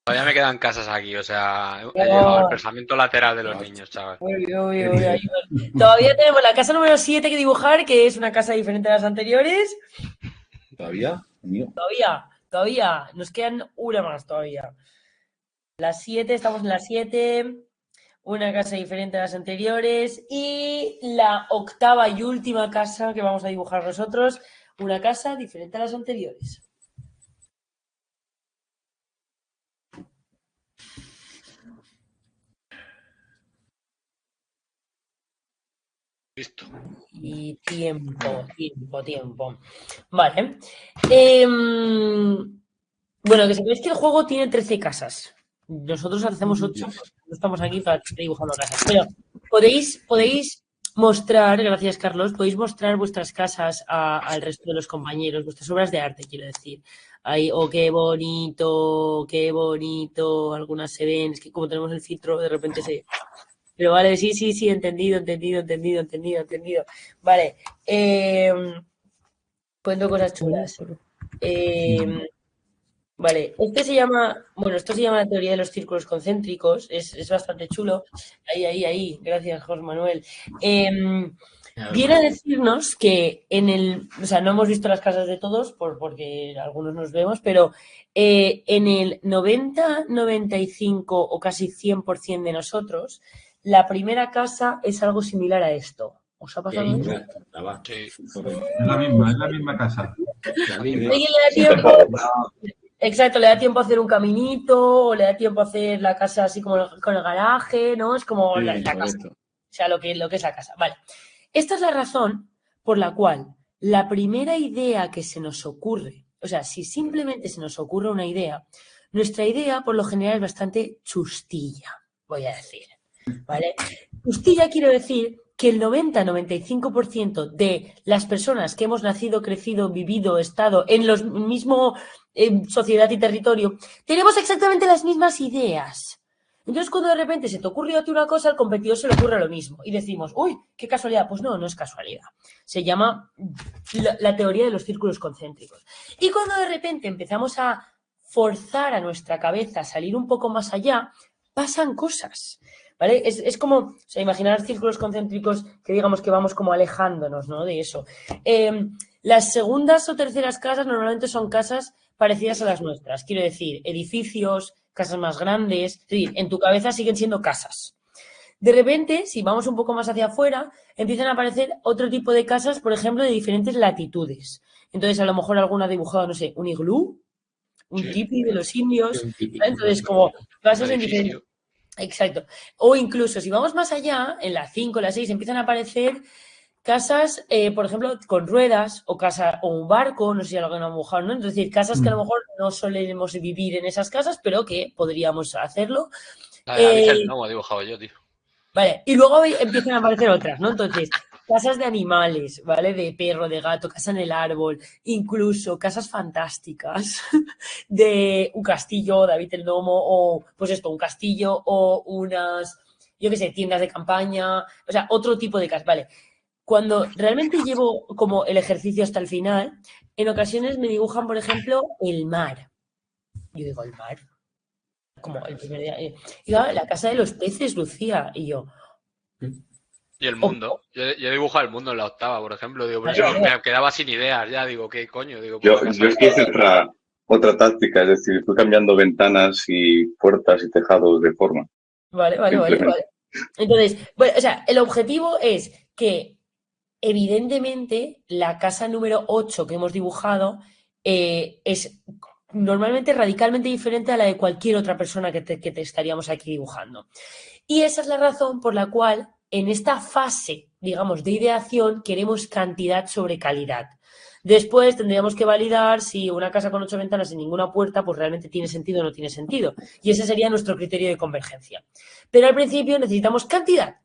Todavía me quedan casas aquí, o sea, he llegado al pensamiento lateral de los niños, chaval. Todavía tenemos la casa número 7 que dibujar, que es una casa diferente a las anteriores. ¿Todavía? Todavía. Nos quedan una más todavía. Estamos en la 7. Una casa diferente a las anteriores. Y la octava y última casa que vamos a dibujar nosotros. Una casa diferente a las anteriores. Listo. Y tiempo. Vale. Bueno, que sepáis que el juego tiene 13 casas. Nosotros hacemos 8. No estamos aquí para estar dibujando casas. Pero podéis mostrar, gracias Carlos, podéis mostrar vuestras casas al resto de los compañeros, vuestras obras de arte, quiero decir. Qué bonito, algunas se ven, es que como tenemos el filtro, de repente se... Pero vale, sí, entendido. Vale, cuento cosas chulas. Vale, esto se llama la teoría de los círculos concéntricos, es bastante chulo. Ahí, gracias, José Manuel. Viene a decirnos que o sea, no hemos visto las casas de todos porque algunos nos vemos, pero en el 90, 95 o casi 100% de nosotros, la primera casa es algo similar a esto. ¿Os ha pasado eso? Sí. Es la misma casa. ¿Alguien le da tiempo? Exacto, le da tiempo a hacer un caminito, o le da tiempo a hacer la casa así como con el garaje, ¿no? Es como Sí, la casa. O sea, lo que es la casa. Vale. Esta es la razón por la cual la primera idea que se nos ocurre, o sea, si simplemente se nos ocurre una idea, nuestra idea por lo general es bastante chustilla, voy a decir. ¿Vale? Chustilla quiero decir que el 90-95% de las personas que hemos nacido, crecido, vivido, estado en los mismo sociedad y territorio, tenemos exactamente las mismas ideas. Entonces, cuando de repente se te ocurrió a ti una cosa, al competidor se le ocurre lo mismo. Y decimos, uy, qué casualidad. Pues no es casualidad. Se llama la teoría de los círculos concéntricos. Y cuando de repente empezamos a forzar a nuestra cabeza a salir un poco más allá, pasan cosas. ¿Vale? Es como, o sea, imaginar círculos concéntricos que digamos que vamos como alejándonos, ¿no? De eso. Las segundas o terceras casas normalmente son casas parecidas a las nuestras. Quiero decir, edificios, casas más grandes. Es decir, en tu cabeza siguen siendo casas. De repente, si vamos un poco más hacia afuera, empiezan a aparecer otro tipo de casas, por ejemplo, de diferentes latitudes. Entonces, a lo mejor alguna ha dibujado, no sé, un iglú, un tipi de los indios. Entonces, como casas en diferentes... Exacto. O incluso, si vamos más allá, en la 5, la 6, empiezan a aparecer casas, por ejemplo, con ruedas o un barco, no sé si algo han dibujado, ¿no? Es decir, casas que a lo mejor no solemos vivir en esas casas, pero que podríamos hacerlo. No, he dibujado yo, tío. Vale, y luego empiezan a aparecer otras, ¿no? Entonces, casas de animales, ¿vale? De perro, de gato, casa en el árbol, incluso casas fantásticas de un castillo, David el Domo, o pues esto, un castillo o unas, yo qué sé, tiendas de campaña, o sea, otro tipo de casas, ¿vale? Cuando realmente llevo como el ejercicio hasta el final, en ocasiones me dibujan, por ejemplo, el mar. Yo digo, ¿el mar? Como el primer día. La casa de los peces, Lucía, y yo. Y el mundo. Yo he dibujado el mundo en la octava, por ejemplo. Digo, pero me quedaba sin ideas ya. Digo, ¿qué coño? Digo, yo es que hice otra táctica, es decir, fui cambiando ventanas y puertas y tejados de forma. Vale. Entonces, bueno, o sea, el objetivo es que evidentemente la casa número 8 que hemos dibujado es normalmente radicalmente diferente a la de cualquier otra persona que te estaríamos aquí dibujando. Y esa es la razón por la cual en esta fase, digamos, de ideación queremos cantidad sobre calidad. Después tendríamos que validar si una casa con 8 ventanas y ninguna puerta pues realmente tiene sentido o no tiene sentido. Y ese sería nuestro criterio de convergencia. Pero al principio necesitamos cantidad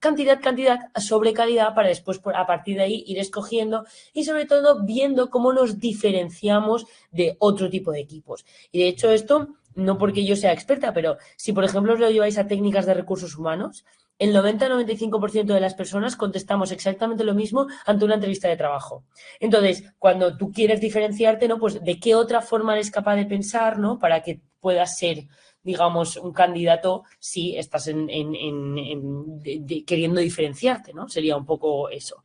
sobre calidad para después a partir de ahí ir escogiendo y sobre todo viendo cómo nos diferenciamos de otro tipo de equipos. Y de hecho esto, no porque yo sea experta, pero si por ejemplo os lo lleváis a técnicas de recursos humanos, el 90-95% de las personas contestamos exactamente lo mismo ante una entrevista de trabajo. Entonces, cuando tú quieres diferenciarte, ¿no? Pues de qué otra forma eres capaz de pensar, ¿no? Para que puedas ser, digamos, un candidato si estás queriendo diferenciarte, ¿no? Sería un poco eso.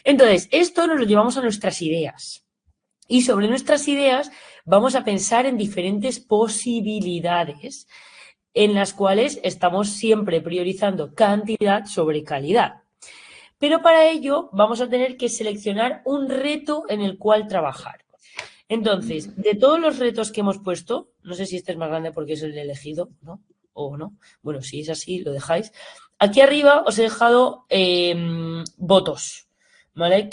Entonces, esto nos lo llevamos a nuestras ideas. Y sobre nuestras ideas vamos a pensar en diferentes posibilidades en las cuales estamos siempre priorizando cantidad sobre calidad. Pero para ello vamos a tener que seleccionar un reto en el cual trabajar. Entonces, de todos los retos que hemos puesto, no sé si este es más grande porque es el elegido, ¿no? O no. Bueno, si es así, lo dejáis. Aquí arriba os he dejado votos, ¿vale?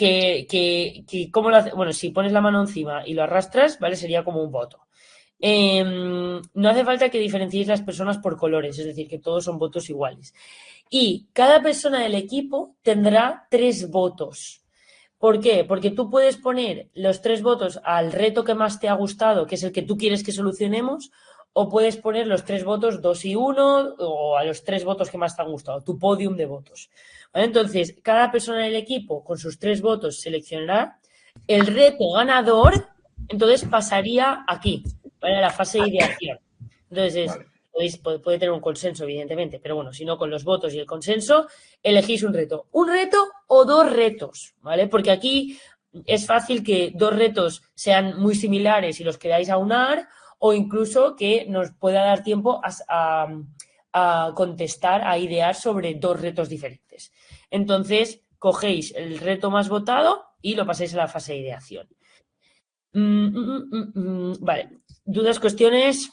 ¿Cómo lo hace? Bueno, si pones la mano encima y lo arrastras, ¿vale? Sería como un voto. No hace falta que diferenciéis las personas por colores, es decir, que todos son votos iguales. Y cada persona del equipo tendrá 3 votos. ¿Por qué? Porque tú puedes poner los 3 votos al reto que más te ha gustado, que es el que tú quieres que solucionemos, o puedes poner los 3 votos 2 y 1, o a los 3 votos que más te han gustado, tu podium de votos. ¿Vale? Entonces, cada persona del equipo con sus 3 votos seleccionará el reto ganador, entonces pasaría aquí, ¿vale? La fase de ideación. Entonces, puede tener un consenso, evidentemente, pero bueno, si no, con los votos y el consenso, elegís un reto. Un reto o 2 retos, ¿vale? Porque aquí es fácil que 2 retos sean muy similares y los queráis aunar, o incluso que nos pueda dar tiempo a contestar, a idear sobre 2 retos diferentes. Entonces, cogéis el reto más votado y lo pasáis a la fase de ideación. Vale, ¿dudas, cuestiones?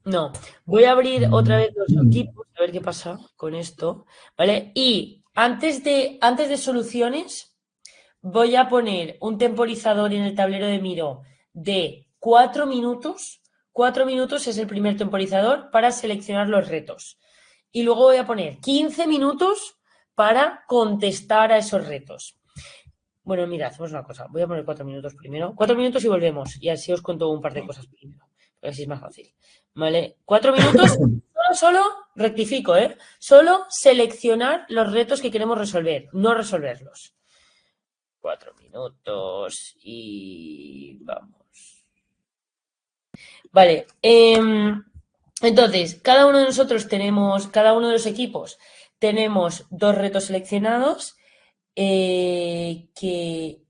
No. Voy a abrir otra vez los equipos, a ver qué pasa con esto, ¿vale? Y antes de soluciones, voy a poner un temporizador en el tablero de Miro de 4 minutos. 4 minutos es el primer temporizador para seleccionar los retos. Y luego voy a poner 15 minutos para contestar a esos retos. Bueno, mira, hacemos una cosa. Voy a poner 4 minutos primero. 4 minutos y volvemos. Y así os cuento un par de cosas primero. Porque así es más fácil. ¿Vale? 4 minutos. Solo rectifico, ¿eh? Solo seleccionar los retos que queremos resolver, no resolverlos. 4 minutos y vamos. Vale. Entonces, cada uno de los equipos tenemos 2 retos seleccionados. Que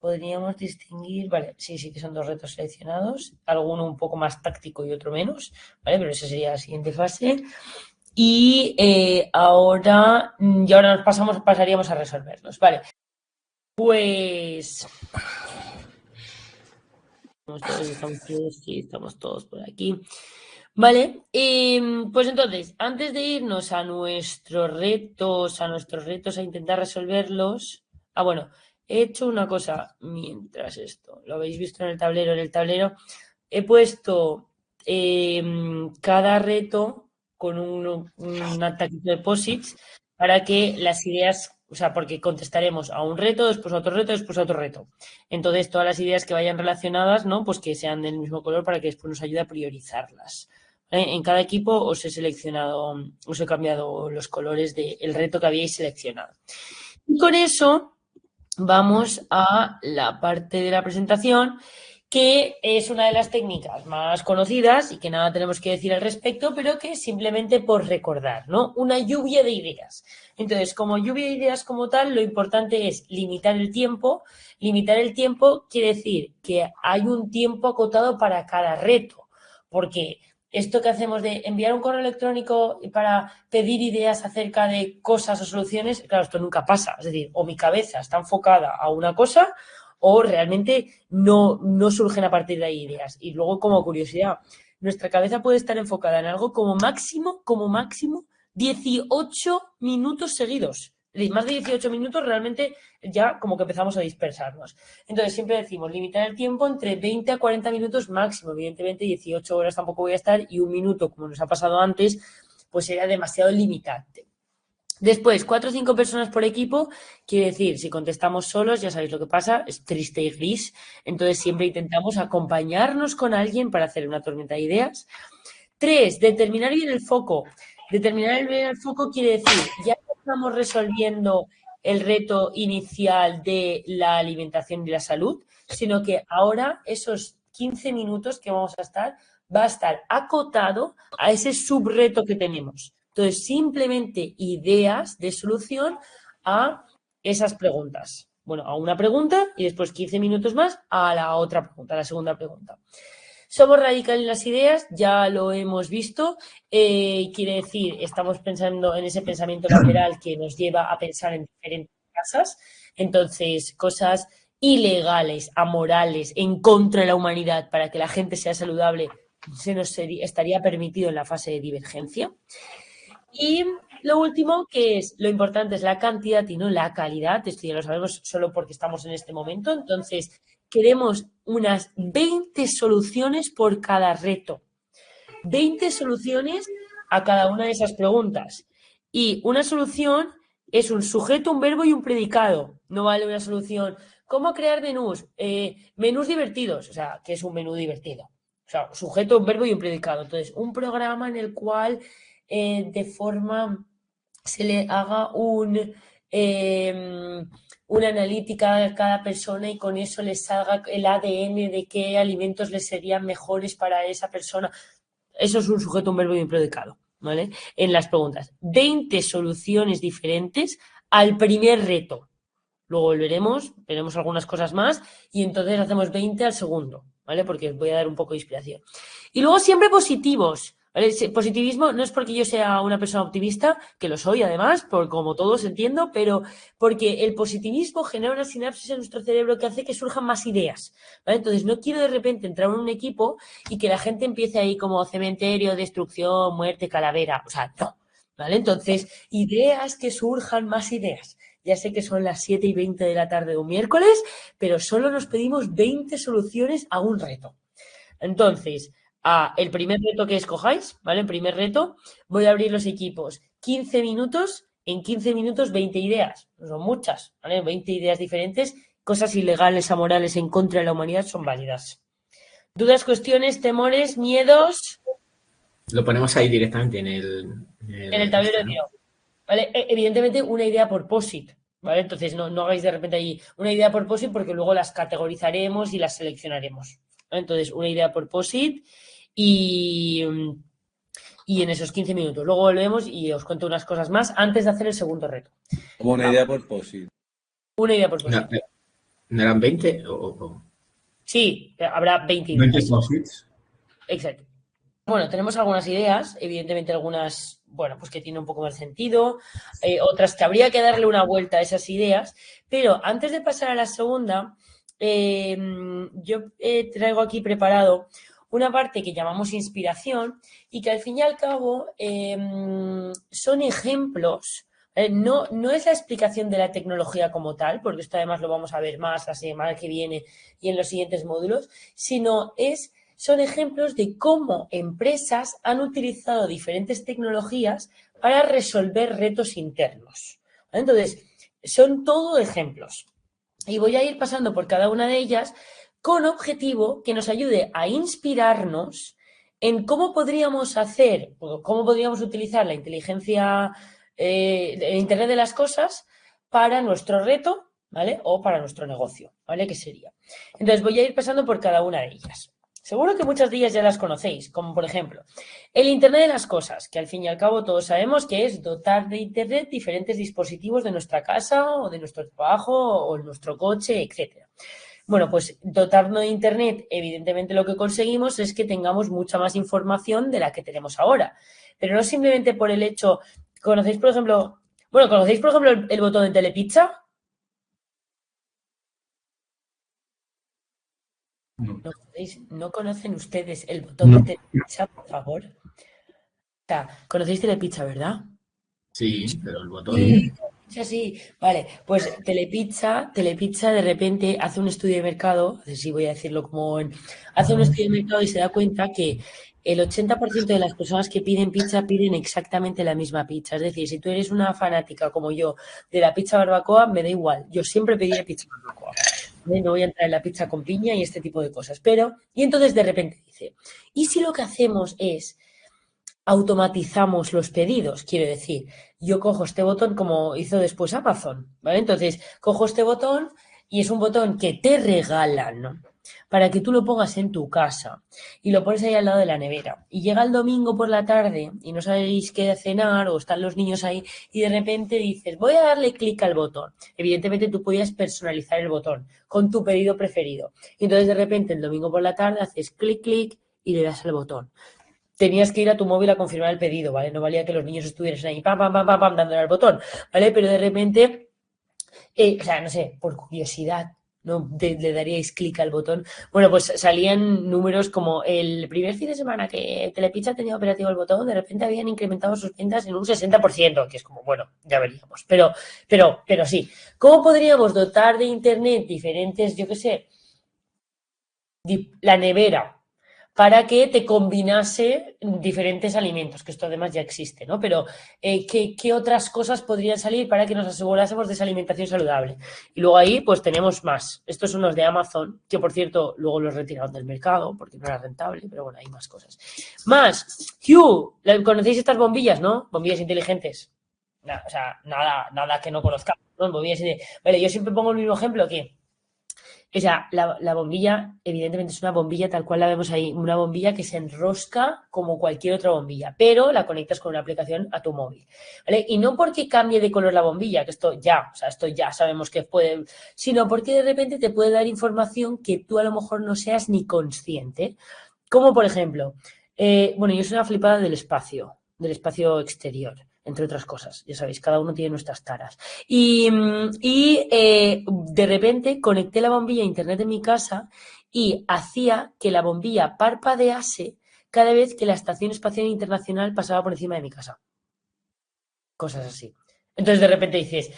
podríamos distinguir, vale, sí que son 2 retos seleccionados, alguno un poco más táctico y otro menos, vale, pero esa sería la siguiente fase. Y ahora nos pasaríamos a resolverlos, vale. Pues estamos todos por aquí. Vale, pues entonces, antes de irnos a nuestros retos a intentar resolverlos. Bueno, he hecho una cosa mientras esto, lo habéis visto en el tablero, he puesto cada reto con un taquito de posits para que las ideas, o sea, porque contestaremos a un reto, después a otro reto, después a otro reto. Entonces, todas las ideas que vayan relacionadas, ¿no? Pues que sean del mismo color para que después nos ayude a priorizarlas. En cada equipo os he cambiado los colores del reto que habíais seleccionado. Y con eso vamos a la parte de la presentación, que es una de las técnicas más conocidas y que nada tenemos que decir al respecto, pero que simplemente por recordar, ¿no? Una lluvia de ideas. Entonces, como lluvia de ideas como tal, lo importante es limitar el tiempo. Limitar el tiempo quiere decir que hay un tiempo acotado para cada reto, porque esto que hacemos de enviar un correo electrónico para pedir ideas acerca de cosas o soluciones, claro, esto nunca pasa. Es decir, o mi cabeza está enfocada a una cosa o realmente no surgen a partir de ahí ideas. Y luego, como curiosidad, nuestra cabeza puede estar enfocada en algo como máximo, 18 minutos seguidos. Es decir, más de 18 minutos realmente ya como que empezamos a dispersarnos. Entonces, siempre decimos limitar el tiempo entre 20 a 40 minutos máximo. Evidentemente, 18 horas tampoco voy a estar y un minuto, como nos ha pasado antes, pues sería demasiado limitante. Después, 4 o 5 personas por equipo, quiere decir, si contestamos solos, ya sabéis lo que pasa, es triste y gris. Entonces, siempre intentamos acompañarnos con alguien para hacer una tormenta de ideas. 3, determinar bien el foco. Determinar bien el foco quiere decir, ya estamos resolviendo el reto inicial de la alimentación y la salud, sino que ahora esos 15 minutos que vamos a estar, va a estar acotado a ese subreto que tenemos. Entonces, simplemente ideas de solución a esas preguntas. Bueno, a una pregunta y después 15 minutos más a la otra pregunta, a la segunda pregunta. Somos radicales en las ideas, ya lo hemos visto, quiere decir, estamos pensando en ese pensamiento lateral que nos lleva a pensar en diferentes cosas, entonces cosas ilegales, amorales, en contra de la humanidad para que la gente sea saludable, estaría permitido en la fase de divergencia. Y lo último, que es lo importante, es la cantidad y no la calidad. Esto ya lo sabemos solo porque estamos en este momento. Entonces, queremos unas 20 soluciones por cada reto. 20 soluciones a cada una de esas preguntas. Y una solución es un sujeto, un verbo y un predicado. No vale una solución. ¿Cómo crear menús? Menús divertidos. O sea, ¿qué es un menú divertido? O sea, sujeto, un verbo y un predicado. Entonces, un programa en el cual de forma se le haga una analítica a cada persona y con eso les salga el ADN de qué alimentos les serían mejores para esa persona. Eso es un sujeto, un verbo y un predicado, ¿vale? En las preguntas. 20 soluciones diferentes al primer reto. Luego volveremos, veremos algunas cosas más y entonces hacemos 20 al segundo, ¿vale? Porque os voy a dar un poco de inspiración. Y luego siempre positivos. ¿Vale? Positivismo no es porque yo sea una persona optimista, que lo soy además, por como todos entiendo, pero porque el positivismo genera una sinapsis en nuestro cerebro que hace que surjan más ideas, ¿vale? Entonces no quiero de repente entrar en un equipo y que la gente empiece ahí como cementerio, destrucción, muerte, calavera, o sea, no, ¿vale? Entonces, ideas que surjan más ideas. Ya sé que son las 7:20 de la tarde de un miércoles, pero solo nos pedimos 20 soluciones a un reto. Entonces, el primer reto que escojáis, ¿vale? El primer reto, voy a abrir los equipos. 15 minutos, en 15 minutos 20 ideas. No son muchas, ¿vale? 20 ideas diferentes, cosas ilegales, amorales en contra de la humanidad son válidas. ¿Dudas, cuestiones, temores, miedos? Lo ponemos ahí directamente en el tablero de tiro. ¿Vale? Evidentemente una idea por POSIT, ¿vale? Entonces no hagáis de repente ahí una idea por POSIT porque luego las categorizaremos y las seleccionaremos, ¿vale? Entonces una idea por POSIT y en esos 15 minutos. Luego volvemos y os cuento unas cosas más antes de hacer el segundo reto. Como una idea por POSIT. Una idea por POSIT. ¿No eran 20 Sí, habrá 20 ideas. 20 POSITs. Exacto. Bueno, tenemos algunas ideas, evidentemente algunas, bueno, pues que tienen un poco más sentido, otras que habría que darle una vuelta a esas ideas, pero antes de pasar a la segunda, yo traigo aquí preparado una parte que llamamos inspiración y que al fin y al cabo son ejemplos. No es la explicación de la tecnología como tal, porque esto además lo vamos a ver más la semana que viene y en los siguientes módulos, sino son ejemplos de cómo empresas han utilizado diferentes tecnologías para resolver retos internos. ¿Vale? Entonces, son todo ejemplos. Y voy a ir pasando por cada una de ellas con objetivo que nos ayude a inspirarnos en cómo podríamos hacer, cómo podríamos utilizar la inteligencia, el Internet de las cosas para nuestro reto, ¿vale? O para nuestro negocio, ¿vale? ¿Qué sería? Entonces, voy a ir pasando por cada una de ellas. Seguro que muchas de ellas ya las conocéis, como por ejemplo, el Internet de las cosas, que al fin y al cabo todos sabemos que es dotar de Internet diferentes dispositivos de nuestra casa o de nuestro trabajo o nuestro coche, etc. Bueno, pues dotarnos de Internet, evidentemente lo que conseguimos es que tengamos mucha más información de la que tenemos ahora. Pero no simplemente por el hecho, ¿conocéis, por ejemplo, el botón de Telepizza? ¿No conocen ustedes el botón de Telepizza, por favor? O sea, conocéis Telepizza, ¿verdad? Sí, pero el botón... Sí, vale, pues Telepizza de repente hace un estudio de mercado, así voy a decirlo hace un estudio de mercado y se da cuenta que el 80% de las personas que piden pizza piden exactamente la misma pizza. Es decir, si tú eres una fanática como yo de la pizza barbacoa, me da igual, yo siempre pediré pizza barbacoa. No voy a entrar en la pizza con piña y este tipo de cosas. Y entonces de repente dice, ¿y si lo que hacemos es automatizamos los pedidos? Quiero decir, yo cojo este botón como hizo después Amazon, ¿vale? Entonces, cojo este botón y es un botón que te regalan, ¿no? Para que tú lo pongas en tu casa y lo pones ahí al lado de la nevera. Y llega el domingo por la tarde y no sabéis qué cenar o están los niños ahí y de repente dices, voy a darle clic al botón. Evidentemente tú podías personalizar el botón con tu pedido preferido. Y entonces de repente el domingo por la tarde haces clic, clic y le das al botón. Tenías que ir a tu móvil a confirmar el pedido, ¿vale? No valía que los niños estuviesen ahí, pam, dándole al botón, ¿vale? Pero de repente, o sea, no sé, por curiosidad, ¿no? Le daríais clic al botón. Bueno, pues salían números como el primer fin de semana que Telepizza tenía operativo el botón, de repente habían incrementado sus ventas en un 60%, que es como, bueno, ya veríamos. Pero sí. ¿Cómo podríamos dotar de Internet diferentes, yo qué sé, la nevera, para que te combinase diferentes alimentos, que esto además ya existe, ¿no? Pero, ¿qué otras cosas podrían salir para que nos asegurásemos de esa alimentación saludable? Y luego ahí, pues tenemos más. Estos son los de Amazon, que por cierto, luego los retiraron del mercado porque no era rentable, pero bueno, hay más cosas. Más, Hue, ¿conocéis estas bombillas, no? Bombillas inteligentes. O sea, nada que no conozcamos, ¿no? Bombillas Vale, yo siempre pongo el mismo ejemplo que... O sea, la bombilla, evidentemente, es una bombilla tal cual la vemos ahí, una bombilla que se enrosca como cualquier otra bombilla, pero la conectas con una aplicación a tu móvil, ¿vale? Y no porque cambie de color la bombilla, que esto ya sabemos que puede, sino porque de repente te puede dar información que tú a lo mejor no seas ni consciente. Como por ejemplo, bueno, yo soy una flipada del espacio exterior, entre otras cosas. Ya sabéis, cada uno tiene nuestras taras. Y de repente conecté la bombilla a internet en mi casa y hacía que la bombilla parpadease cada vez que la Estación Espacial Internacional pasaba por encima de mi casa. Cosas así. Entonces de repente dices,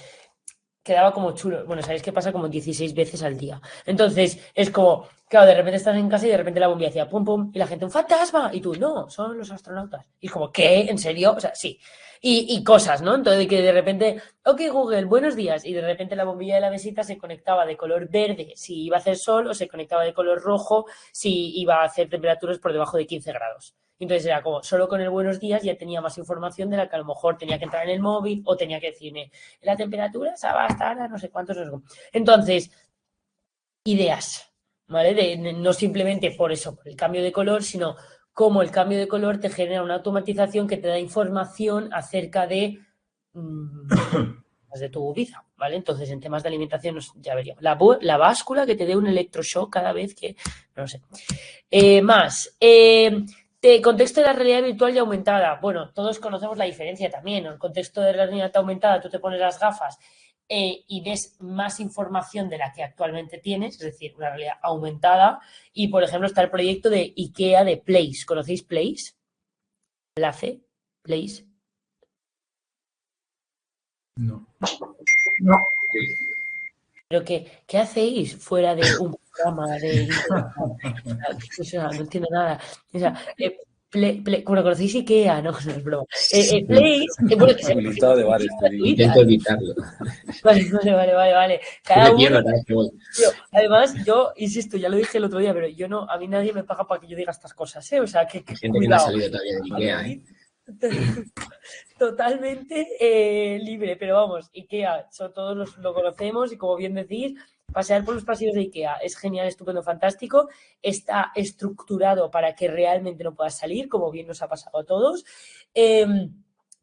quedaba como chulo. Bueno, sabéis que pasa como 16 veces al día. Entonces es como, claro, de repente estás en casa y de repente la bombilla hacía pum, pum, y la gente, ¡un fantasma! Y tú, no, son los astronautas. Y es como, ¿qué? ¿En serio? O sea, sí. Y cosas, ¿no? Entonces que de repente, ok, Google, buenos días. Y de repente la bombilla de la mesita se conectaba de color verde si iba a hacer sol o se conectaba de color rojo si iba a hacer temperaturas por debajo de 15 grados. Entonces era como, solo con el buenos días ya tenía más información de la que a lo mejor tenía que entrar en el móvil o tenía que decirme, la temperatura se va a estar a no sé cuántos. Entonces, ideas, ¿vale? No simplemente por eso, por el cambio de color, sino cómo el cambio de color te genera una automatización que te da información acerca de tu vida, ¿vale? Entonces, en temas de alimentación ya veríamos. La báscula que te dé un electroshock cada vez que, no sé. Contexto de la realidad virtual y aumentada. Bueno, todos conocemos la diferencia también. En el contexto de la realidad aumentada, tú te pones las gafas y ves más información de la que actualmente tienes, es decir, una realidad aumentada. Y, por ejemplo, está el proyecto de IKEA de Place. ¿Conocéis Place? ¿Place? ¿Place? No. ¿Pero qué hacéis fuera de un programa de... O sea, no entiendo nada. O sea, bueno, conocéis IKEA, no es broma. Place, bueno, que un listado de bares. Intento evitarlo. Vale. Cada uno... Además, yo insisto, ya lo dije el otro día, pero yo no, a mí nadie me paga para que yo diga estas cosas, ¿eh? O sea, que gente que no ha salido todavía de IKEA, ¿eh? Totalmente libre, pero vamos, IKEA, todos lo conocemos y como bien decís, pasear por los pasillos de IKEA es genial, estupendo, fantástico, está estructurado para que realmente no puedas salir, como bien nos ha pasado a todos,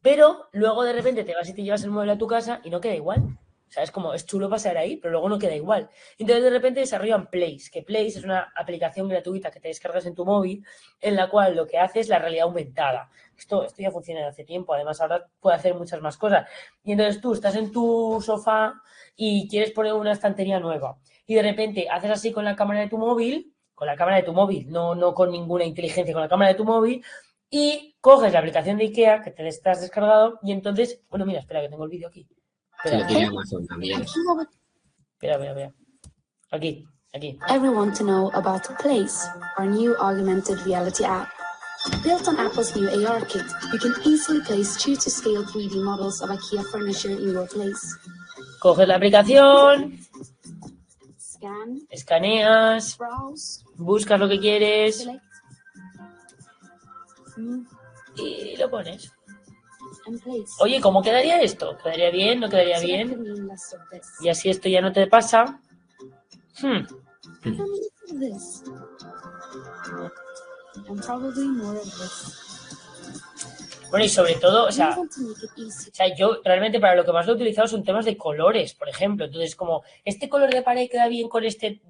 pero luego de repente te vas y te llevas el mueble a tu casa y no queda igual. O sea, es como, es chulo pasar ahí, pero luego no queda igual. Entonces, de repente desarrollan Place, que Place es una aplicación gratuita que te descargas en tu móvil, en la cual lo que hace es la realidad aumentada. Esto ya funciona desde hace tiempo, además ahora puede hacer muchas más cosas. Y entonces tú estás en tu sofá y quieres poner una estantería nueva. Y de repente haces así con la cámara de tu móvil, no con ninguna inteligencia, con la cámara de tu móvil, y coges la aplicación de IKEA que te estás descargado y entonces, bueno, mira, espera que tengo el vídeo aquí. Se lo tiene Amazon también. Espera. Aquí. Everyone to know about Place, our new augmented reality app. Built on Apple's new AR kit, you can easily place true-to-scale 3D models of IKEA furniture in your place. Coges la aplicación, Scan, escaneas, browse, buscas lo que quieres select, move, y lo pones. and place. Oye, ¿cómo quedaría esto? ¿Quedaría bien? ¿No quedaría Select the bien? main list of this. Y así esto ya no te pasa. How many of this? And probably more of this. Bueno, y sobre todo, o We sea, want to make it easy. yo realmente para lo que más lo he utilizado son temas de colores, por ejemplo. Entonces, como, este color de pared queda bien con este,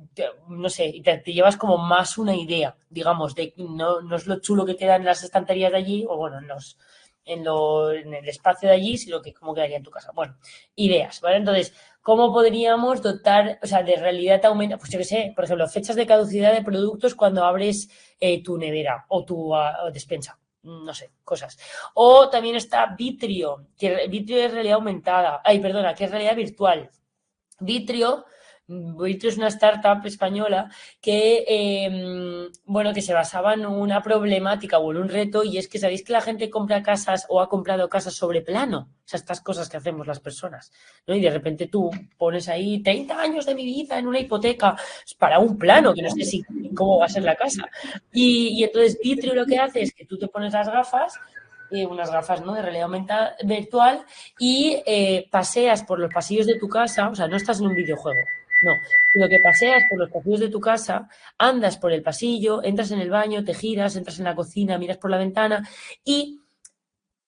no sé, y te llevas como más una idea, digamos, de no es lo chulo que queda en las estanterías de allí, o bueno, en el espacio de allí, sino que cómo quedaría en tu casa. Bueno, ideas, ¿vale? Entonces, ¿cómo podríamos dotar, o sea, de realidad aumenta? Pues yo qué sé, por ejemplo, fechas de caducidad de productos cuando abres tu nevera o tu despensa. No sé, cosas. O también está Vitrio, que Vitrio es realidad aumentada. Que es realidad virtual. Vitrio es una startup española que, que se basaba en una problemática o en un reto, y es que sabéis que la gente compra casas o ha comprado casas sobre plano. O sea, estas cosas que hacemos las personas, ¿no? Y de repente tú pones ahí 30 años de mi vida en una hipoteca para un plano, que no sé cómo va a ser la casa. Y entonces Vitrio lo que hace es que tú te pones las gafas, unas gafas, ¿no?, de realidad aumentada virtual, y paseas por los pasillos de tu casa. O sea, no estás en un videojuego. No, lo que paseas por los pasillos de tu casa, andas por el pasillo, entras en el baño, te giras, entras en la cocina, miras por la ventana, y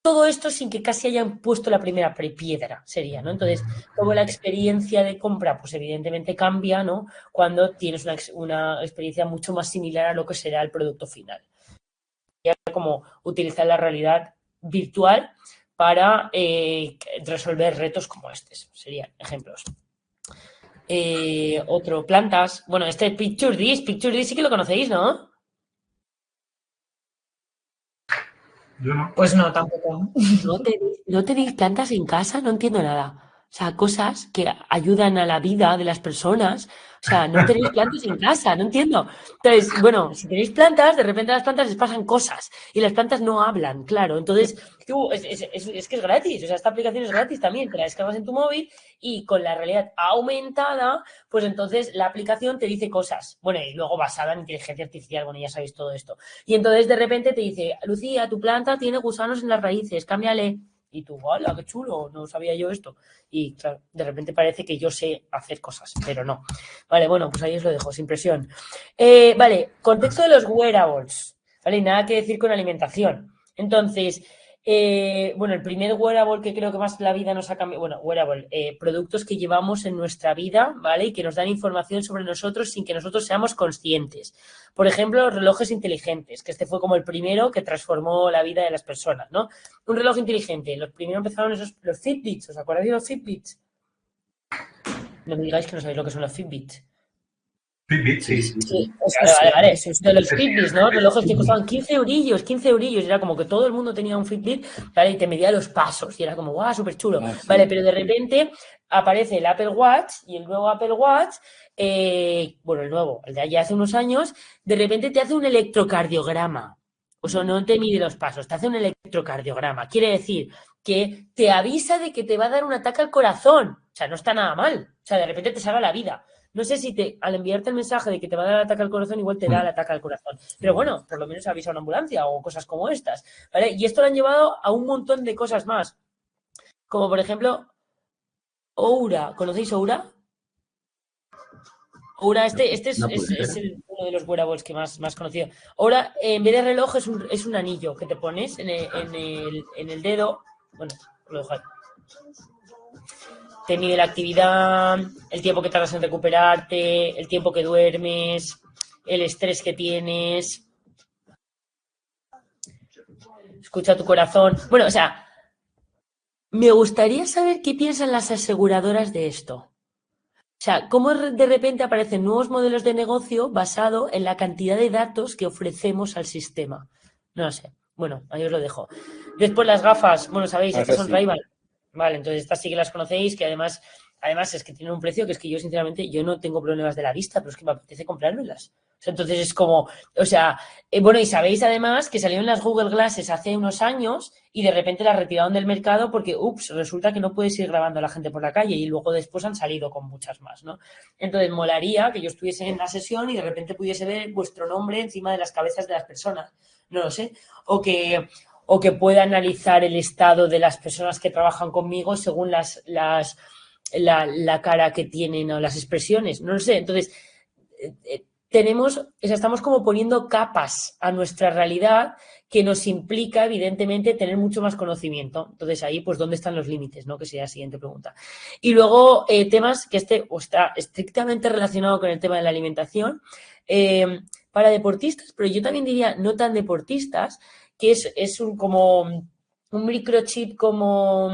todo esto sin que casi hayan puesto la primera piedra, sería, ¿no? Entonces, como la experiencia de compra, pues evidentemente cambia, ¿no?, cuando tienes una experiencia mucho más similar a lo que será el producto final. Ya como utilizar la realidad virtual para resolver retos como estos, serían ejemplos. Otro, plantas. Bueno, este PictureThis sí que lo conocéis, ¿no? Yo no. Pues no, tampoco. ¿No tenéis plantas en casa? No entiendo nada. O sea, cosas que ayudan a la vida de las personas. O sea, no tenéis plantas en casa, no entiendo. Entonces, bueno, si tenéis plantas, de repente a las plantas les pasan cosas y las plantas no hablan, claro. Entonces, es que es gratis. O sea, esta aplicación es gratis también. Te la descargas en tu móvil y con la realidad aumentada, pues entonces la aplicación te dice cosas. Bueno, y luego basada en inteligencia artificial, bueno, ya sabéis todo esto. Y entonces de repente te dice, Lucía, tu planta tiene gusanos en las raíces, cámbiale. Y tú, ¡hola, qué chulo! No sabía yo esto. Y claro, de repente parece que yo sé hacer cosas, pero no. Vale, bueno, pues ahí os lo dejo, sin presión. Vale, contexto de los wearables. Vale, nada que decir con alimentación. Entonces, el primer wearable que creo que más la vida nos ha cambiado, productos que llevamos en nuestra vida, ¿vale? Y que nos dan información sobre nosotros sin que nosotros seamos conscientes. Por ejemplo, los relojes inteligentes, que este fue como el primero que transformó la vida de las personas, ¿no? Un reloj inteligente. Los primeros empezaron los Fitbits. ¿Os acordáis de los Fitbits? No me digáis que no sabéis lo que son los Fitbits. Fitbit, sí. Vale. De los Fitbits, ¿no? Relojes que costaban 15 eurillos. Y era como que todo el mundo tenía un Fitbit, ¿vale? Y te medía los pasos. Y era como, ¡guau! Súper chulo. Sí. Vale, pero de repente aparece el Apple Watch y el nuevo Apple Watch, el nuevo, el de allá hace unos años, de repente te hace un electrocardiograma. O sea, no te mide los pasos, te hace un electrocardiograma. Quiere decir que te avisa de que te va a dar un ataque al corazón. O sea, no está nada mal. O sea, de repente te salva la vida. No sé si al enviarte el mensaje de que te va a dar el ataque al corazón, igual te da el ataque al corazón. Pero bueno, por lo menos avisa a una ambulancia o cosas como estas, ¿vale? Y esto lo han llevado a un montón de cosas más. Como por ejemplo, Oura. ¿Conocéis Oura? Oura, este es uno de los wearables que más conocido. Oura, en vez de reloj, es un anillo que te pones en el dedo. Bueno, lo dejo ahí. te mide la actividad, el tiempo que tardas en recuperarte, el tiempo que duermes, el estrés que tienes. Escucha tu corazón. Bueno, o sea, me gustaría saber qué piensan las aseguradoras de esto. O sea, cómo de repente aparecen nuevos modelos de negocio basado en la cantidad de datos que ofrecemos al sistema. No lo sé. Bueno, ahí os lo dejo. Después las gafas, bueno, sabéis, estas son Ray-Ban. Vale, entonces estas sí que las conocéis, que además es que tienen un precio que es que yo, sinceramente, yo no tengo problemas de la vista, pero es que me apetece comprármelas. O sea, entonces es como, o sea, bueno, y sabéis además que salieron las Google Glasses hace unos años y de repente las retiraron del mercado porque, resulta que no puedes ir grabando a la gente por la calle y luego después han salido con muchas más, ¿no? Entonces molaría que yo estuviese en la sesión y de repente pudiese ver vuestro nombre encima de las cabezas de las personas, no lo sé, o que pueda analizar el estado de las personas que trabajan conmigo según la cara que tienen o las expresiones, no lo sé. Entonces, estamos como poniendo capas a nuestra realidad que nos implica, evidentemente, tener mucho más conocimiento. Entonces, ahí, pues, ¿dónde están los límites? ¿No? Que sería la siguiente pregunta. Y luego, temas que está estrictamente relacionado con el tema de la alimentación para deportistas, pero yo también diría no tan deportistas, que es como un microchip como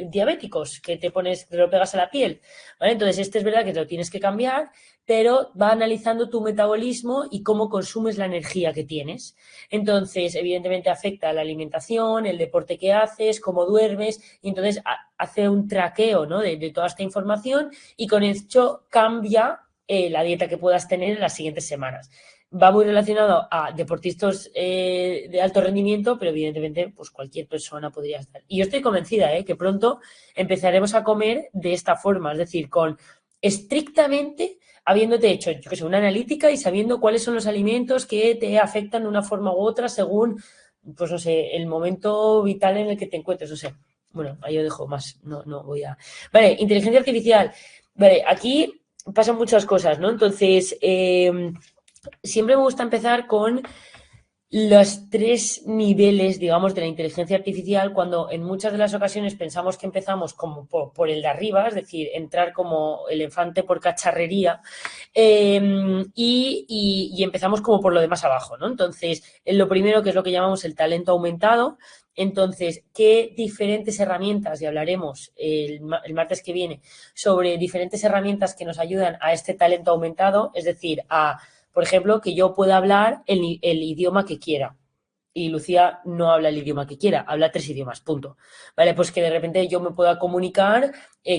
diabéticos que te lo pegas a la piel, ¿vale? Entonces, es verdad que te lo tienes que cambiar, pero va analizando tu metabolismo y cómo consumes la energía que tienes. Entonces, evidentemente afecta a la alimentación, el deporte que haces, cómo duermes, y entonces hace un traqueo, ¿no? de toda esta información y con esto cambia la dieta que puedas tener en las siguientes semanas. Va muy relacionado a deportistas de alto rendimiento, pero evidentemente pues cualquier persona podría estar. Y yo estoy convencida que pronto empezaremos a comer de esta forma, es decir, con estrictamente habiéndote hecho, yo que sé, una analítica y sabiendo cuáles son los alimentos que te afectan de una forma u otra según, pues no sé, el momento vital en el que te encuentres, no sé. Bueno, ahí yo dejo más, no voy a... Vale, inteligencia artificial. Vale, aquí pasan muchas cosas, ¿no? Entonces, siempre me gusta empezar con los 3 niveles, digamos, de la inteligencia artificial, cuando en muchas de las ocasiones pensamos que empezamos como por el de arriba, es decir, entrar como elefante por cacharrería, y empezamos como por lo de más abajo, ¿no? Entonces, lo primero, que es lo que llamamos el talento aumentado. Entonces, ¿qué diferentes herramientas? Y hablaremos el martes que viene sobre diferentes herramientas que nos ayudan a este talento aumentado, es decir, por ejemplo, que yo pueda hablar el idioma que quiera. Y Lucía no habla el idioma que quiera, habla 3 idiomas, punto. ¿Vale? Pues que de repente yo me pueda comunicar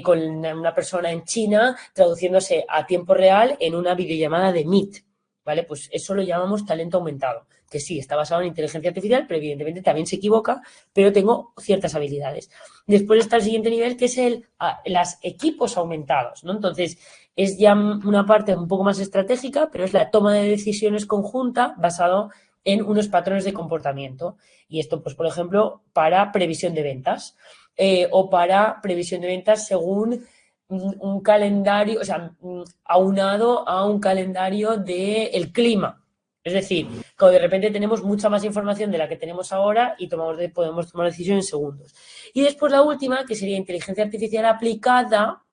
con una persona en China traduciéndose a tiempo real en una videollamada de Meet. ¿Vale? Pues eso lo llamamos talento aumentado, que sí, está basado en inteligencia artificial, pero evidentemente también se equivoca, pero tengo ciertas habilidades. Después está el siguiente nivel, que es los equipos aumentados, ¿no? Entonces, es ya una parte un poco más estratégica, pero es la toma de decisiones conjunta basado en unos patrones de comportamiento. Y esto, pues, por ejemplo, para previsión de ventas o para previsión de ventas según un calendario, o sea, aunado a un calendario del clima. Es decir, cuando de repente tenemos mucha más información de la que tenemos ahora y podemos tomar decisiones en segundos. Y después la última, que sería inteligencia artificial aplicada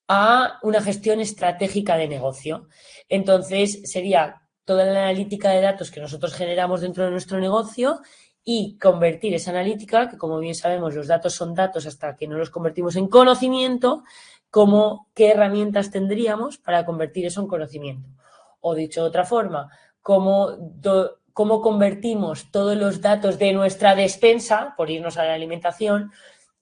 a una gestión estratégica de negocio. Entonces, sería toda la analítica de datos que nosotros generamos dentro de nuestro negocio y convertir esa analítica, que como bien sabemos los datos son datos hasta que no los convertimos en conocimiento, qué herramientas tendríamos para convertir eso en conocimiento. O dicho de otra forma, cómo convertimos todos los datos de nuestra despensa, por irnos a la alimentación,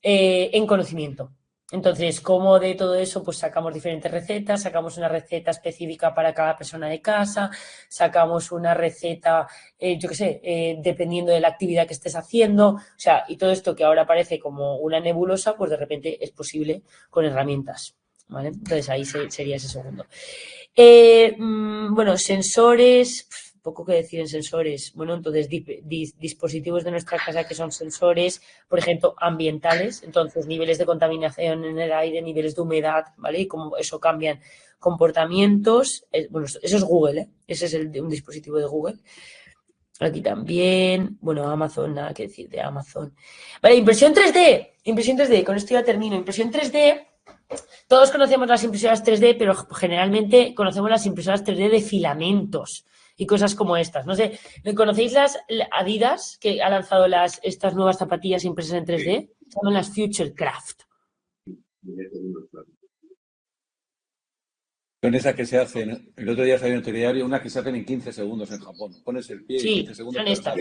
en conocimiento. Entonces, cómo de todo eso pues sacamos diferentes recetas, sacamos una receta específica para cada persona de casa, sacamos una receta, yo qué sé, dependiendo de la actividad que estés haciendo, o sea, y todo esto que ahora parece como una nebulosa, pues de repente es posible con herramientas, ¿vale? Entonces ahí sería ese segundo. Bueno, sensores, poco que decir en sensores. Bueno, entonces dispositivos de nuestra casa que son sensores, por ejemplo, ambientales, entonces niveles de contaminación en el aire, niveles de humedad, ¿vale? Y cómo eso cambian comportamientos. Bueno, eso es Google, ¿eh? Ese es un dispositivo de Google. Aquí también. Bueno, Amazon, nada que decir de Amazon. Vale, impresión 3D. Impresión 3D, con esto ya termino. Impresión 3D. Todos conocemos las impresoras 3D, pero generalmente conocemos las impresoras 3D de filamentos y cosas como estas. No sé, ¿conocéis las Adidas que ha lanzado estas nuevas zapatillas impresas en 3D? Se llaman las Futurecraft. Son esas que se hacen, el otro día salió en el telediario, unas que se hacen en 15 segundos en Japón. Pones el pie y 15 segundos. Son estas.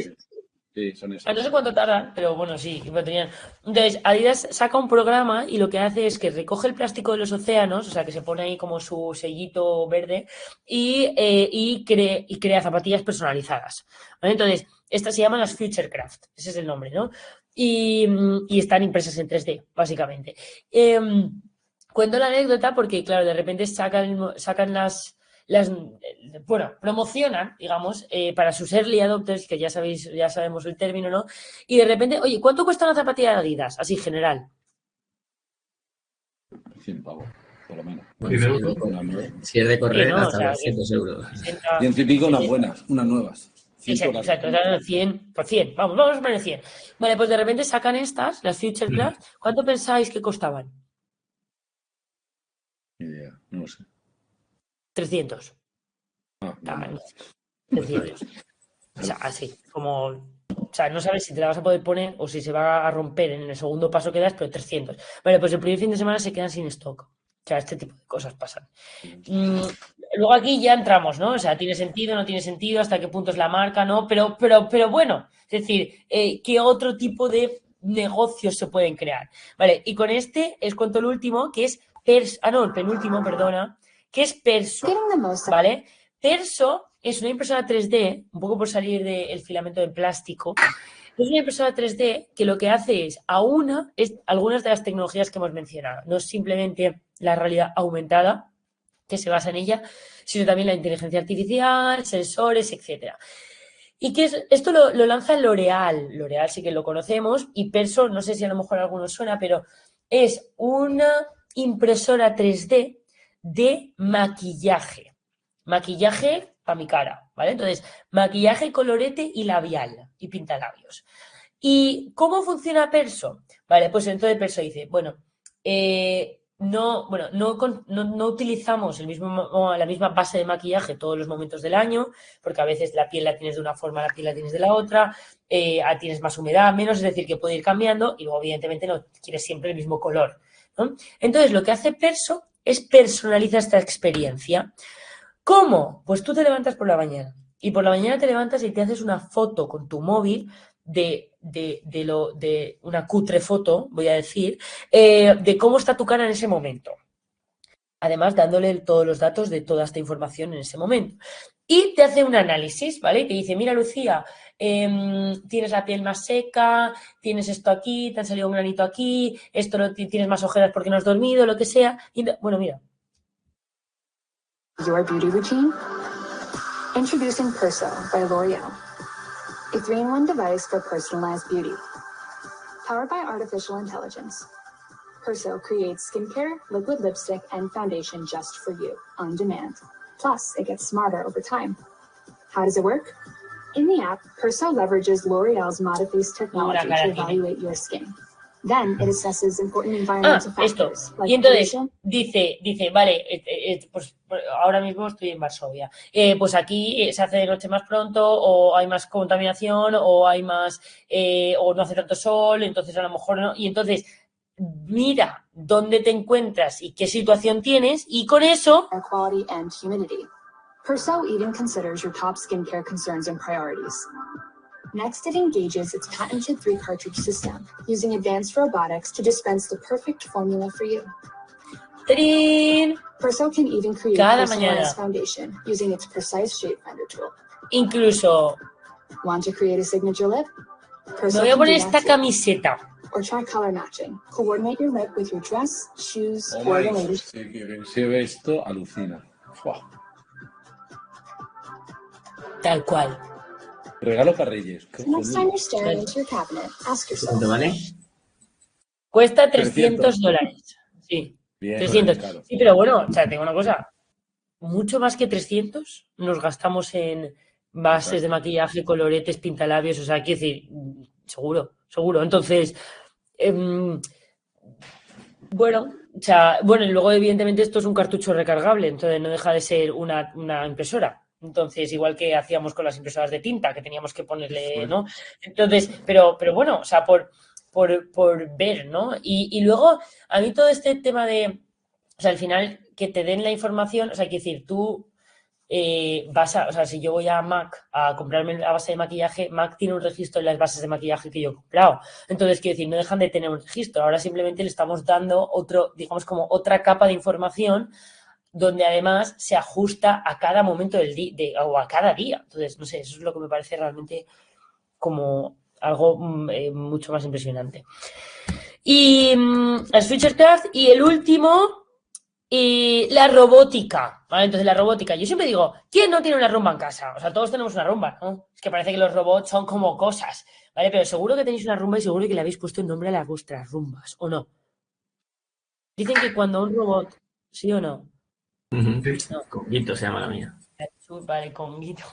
Sí, son esas. No sé cuánto tardan, pero bueno, sí. Entonces, Adidas saca un programa y lo que hace es que recoge el plástico de los océanos, o sea, que se pone ahí como su sellito verde y crea zapatillas personalizadas. ¿Vale? Entonces, estas se llaman las Futurecraft, ese es el nombre, ¿no? Y están impresas en 3D, básicamente. Cuento la anécdota porque, claro, de repente sacan promocionan, digamos, para sus early adopters, que ya sabemos el término, ¿no? Y de repente, oye, ¿cuánto cuesta una zapatilla de Adidas? Así, general. 100 pavos, por lo menos. Bueno, si es de correr, no, hasta 200 euros. 100 y pico, unas buenas, unas nuevas. Exacto, 100 por 100. Vamos a poner 100. Vale, pues de repente sacan estas, las Futurecraft. ¿Cuánto pensáis que costaban? Ni idea, no lo sé. 300. Ah, no. 300. O sea, así, como... O sea, no sabes si te la vas a poder poner o si se va a romper en el segundo paso que das, pero 300. Vale, pues el primer fin de semana se quedan sin stock. O sea, este tipo de cosas pasan. Luego aquí ya entramos, ¿no? O sea, ¿tiene sentido, no tiene sentido? ¿Hasta qué punto es la marca, no? Pero bueno, es decir, ¿qué otro tipo de negocios se pueden crear? Vale, y con este os cuento el último, que es... el penúltimo, perdona, que es Perso, ¿vale? Perso es una impresora 3D, un poco por salir del filamento de plástico, es una impresora 3D que lo que hace es algunas de las tecnologías que hemos mencionado, no es simplemente la realidad aumentada, que se basa en ella, sino también la inteligencia artificial, sensores, etcétera. Y que esto lo lanza L'Oréal. L'Oréal sí que lo conocemos y Perso, no sé si a lo mejor a alguno suena, pero es una impresora 3D de maquillaje. Maquillaje para mi cara, ¿vale? Entonces, maquillaje, colorete y labial y pintalabios. ¿Y cómo funciona Perso? Vale, pues entonces Perso dice, no utilizamos la misma base de maquillaje todos los momentos del año, porque a veces la piel la tienes de una forma, la piel la tienes de la otra, tienes más humedad, menos, es decir, que puede ir cambiando y luego evidentemente no quieres siempre el mismo color, ¿no? Entonces, lo que hace Perso es personalizar esta experiencia. ¿Cómo? Pues tú te levantas por la mañana y por la mañana te levantas y te haces una foto con tu móvil de una cutre foto, voy a decir, de cómo está tu cara en ese momento. Además, dándole todos los datos de toda esta información en ese momento. Y te hace un análisis, ¿vale? Y te dice, mira, Lucía, tienes la piel más seca, tienes esto aquí, te han salido un granito aquí, tienes más ojeras porque no has dormido, lo que sea. Y, bueno, mira. Your beauty routine? Introducing Perso by L'Oreal. A 3-in-1 device for personalized beauty. Powered by artificial intelligence. Perso creates skincare, liquid lipstick, and foundation just for you, on demand. Plus, it gets smarter over time. How does it work? In the app, Perso leverages L'Oreal's Modiface technology to evaluate your skin. Then it assesses important environmental factors. Esto. Y entonces dice, vale, pues ahora mismo estoy en Varsovia. Pues aquí se hace de noche más pronto, o hay más contaminación, o hay más, o no hace tanto sol, entonces a lo mejor no. Y entonces mira dónde te encuentras y qué situación tienes, y con eso. Quality and humidity. Perso even considers your top skincare concerns and priorities. Next, it engages its patented 3-cartridge system, using advanced robotics to dispense the perfect formula for you. ¡Trin! Perso can even create personalized foundation using its precise shape finder tool. Incluso. Want to create a signature lip? Me voy a poner esta camiseta. Or try color matching. Coordinate your lip with your dress, shoes, or the latest. Si ve esto, alucina. Wow. Tal cual. Regalo para Reyes. Next time you're staring into your cabinet, ask yourself. ¿Cuánto vale? Cuesta $300. Sí. Bien, 300. Claro. Sí, pero bueno, o sea, tengo una cosa. Mucho más que 300 nos gastamos en bases de maquillaje, coloretes, pintalabios, o sea, quiero decir, seguro. Entonces, bueno, o sea, y luego evidentemente esto es un cartucho recargable, entonces no deja de ser una impresora. Entonces, igual que hacíamos con las impresoras de tinta, que teníamos que ponerle, ¿no? Entonces, pero bueno, o sea, por ver, ¿no? Y luego, a mí todo este tema de, o sea, al final, que te den la información, o sea, quiero decir, tú o sea, si yo voy a MAC a comprarme la base de maquillaje, MAC tiene un registro en las bases de maquillaje que yo he comprado. Entonces, quiero decir, no dejan de tener un registro. Ahora simplemente le estamos dando digamos, como otra capa de información donde además se ajusta a cada momento del día o a cada día. Entonces, no sé, eso es lo que me parece realmente como algo mucho más impresionante. Y las Futurecraft y el último... la robótica, ¿vale? Entonces la robótica, yo siempre digo, ¿quién no tiene una rumba en casa? O sea, todos tenemos una rumba, ¿no? Es que parece que los robots son como cosas, ¿vale? Pero seguro que tenéis una rumba y seguro que le habéis puesto el nombre a las vuestras rumbas, ¿o no? Dicen que cuando un robot, ¿sí o no? No. Conguito se llama la mía. Vale, Conguito.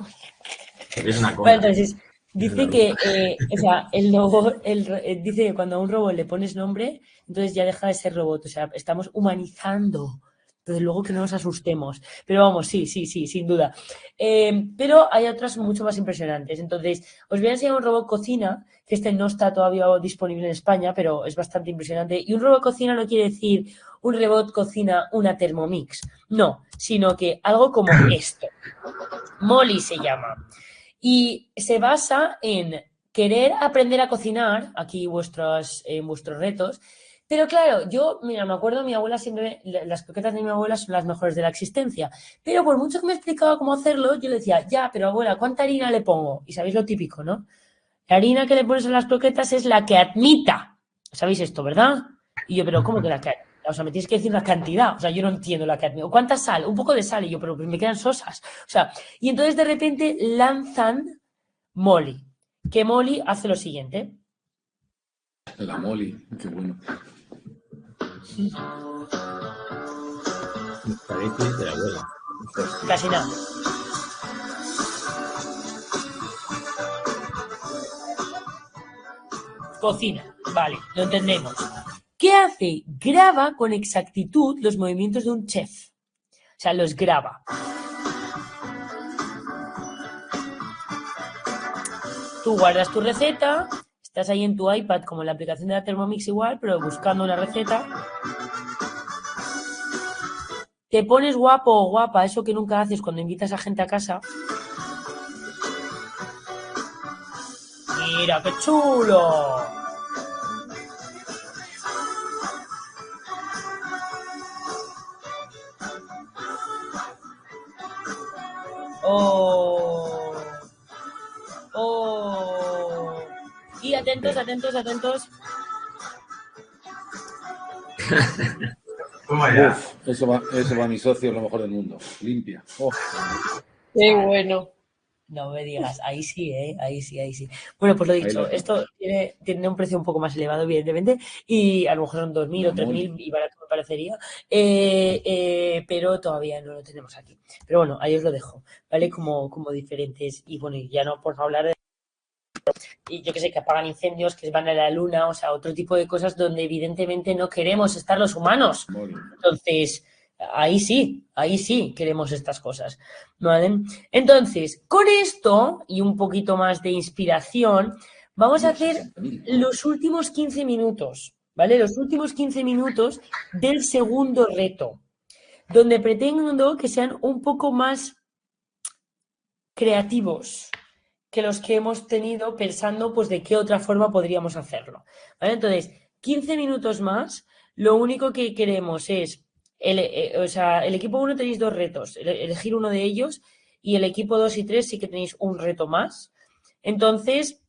Es una cosa. Vale, entonces, dice que, o sea, dice que cuando a un robot le pones nombre, entonces ya deja de ser robot, o sea, estamos humanizando. Entonces, luego que no nos asustemos. Pero vamos, sí, sin duda. Pero hay otras mucho más impresionantes. Entonces, os voy a enseñar un robot cocina, que este no está todavía disponible en España, pero es bastante impresionante. Y un robot cocina no quiere decir un robot cocina una Thermomix. No, sino que algo como esto. Molly se llama. Y se basa en querer aprender a cocinar, aquí vuestros retos. Pero claro, mira, me acuerdo, mi abuela siempre, las croquetas de mi abuela son las mejores de la existencia. Pero por mucho que me explicaba cómo hacerlo, yo le decía, ya, pero abuela, ¿cuánta harina le pongo? Y sabéis lo típico, ¿no? La harina que le pones a las croquetas es la que admita. ¿Sabéis esto, verdad? Y yo, pero ¿cómo que la que admita? O sea, me tienes que decir la cantidad. O sea, yo no entiendo la que admito. ¿Cuánta sal? Un poco de sal. Y yo, pero me quedan sosas. O sea, y entonces de repente lanzan Molly. Que Molly hace lo siguiente. La Molly, qué bueno. Parece de la abuela. Casi nada. Cocina. Vale, lo entendemos. ¿Qué hace? Graba con exactitud los movimientos de un chef. O sea, los graba. Tú guardas tu receta, estás ahí en tu iPad como en la aplicación de la Thermomix igual, pero buscando una receta. Te pones guapo o guapa, eso que nunca haces cuando invitas a gente a casa. ¡Mira, qué chulo! ¡Oh! ¡Oh! Y atentos. Uf, eso va a mi socio, lo mejor del mundo. Limpia. Oh. ¡Qué bueno! No me digas, ahí sí, ahí sí. Bueno, pues lo dicho, esto tiene un precio un poco más elevado, evidentemente, y a lo mejor son 2.000 o 3.000 y barato me parecería, pero todavía no lo tenemos aquí. Pero bueno, ahí os lo dejo, ¿vale? Como diferentes, y bueno, ya no por hablar de... Y yo que sé, que apagan incendios, que van a la luna, o sea, otro tipo de cosas donde evidentemente no queremos estar los humanos. Entonces... Ahí sí queremos estas cosas, ¿vale? Entonces, con esto y un poquito más de inspiración, vamos a hacer los últimos 15 minutos, ¿vale? Los últimos 15 minutos del segundo reto, donde pretendo que sean un poco más creativos que los que hemos tenido pensando, pues, de qué otra forma podríamos hacerlo, ¿vale? Entonces, 15 minutos más, lo único que queremos es... o sea, el equipo 1 tenéis 2 retos, elegir uno de ellos, y el equipo 2 y 3 sí que tenéis un reto más. Entonces,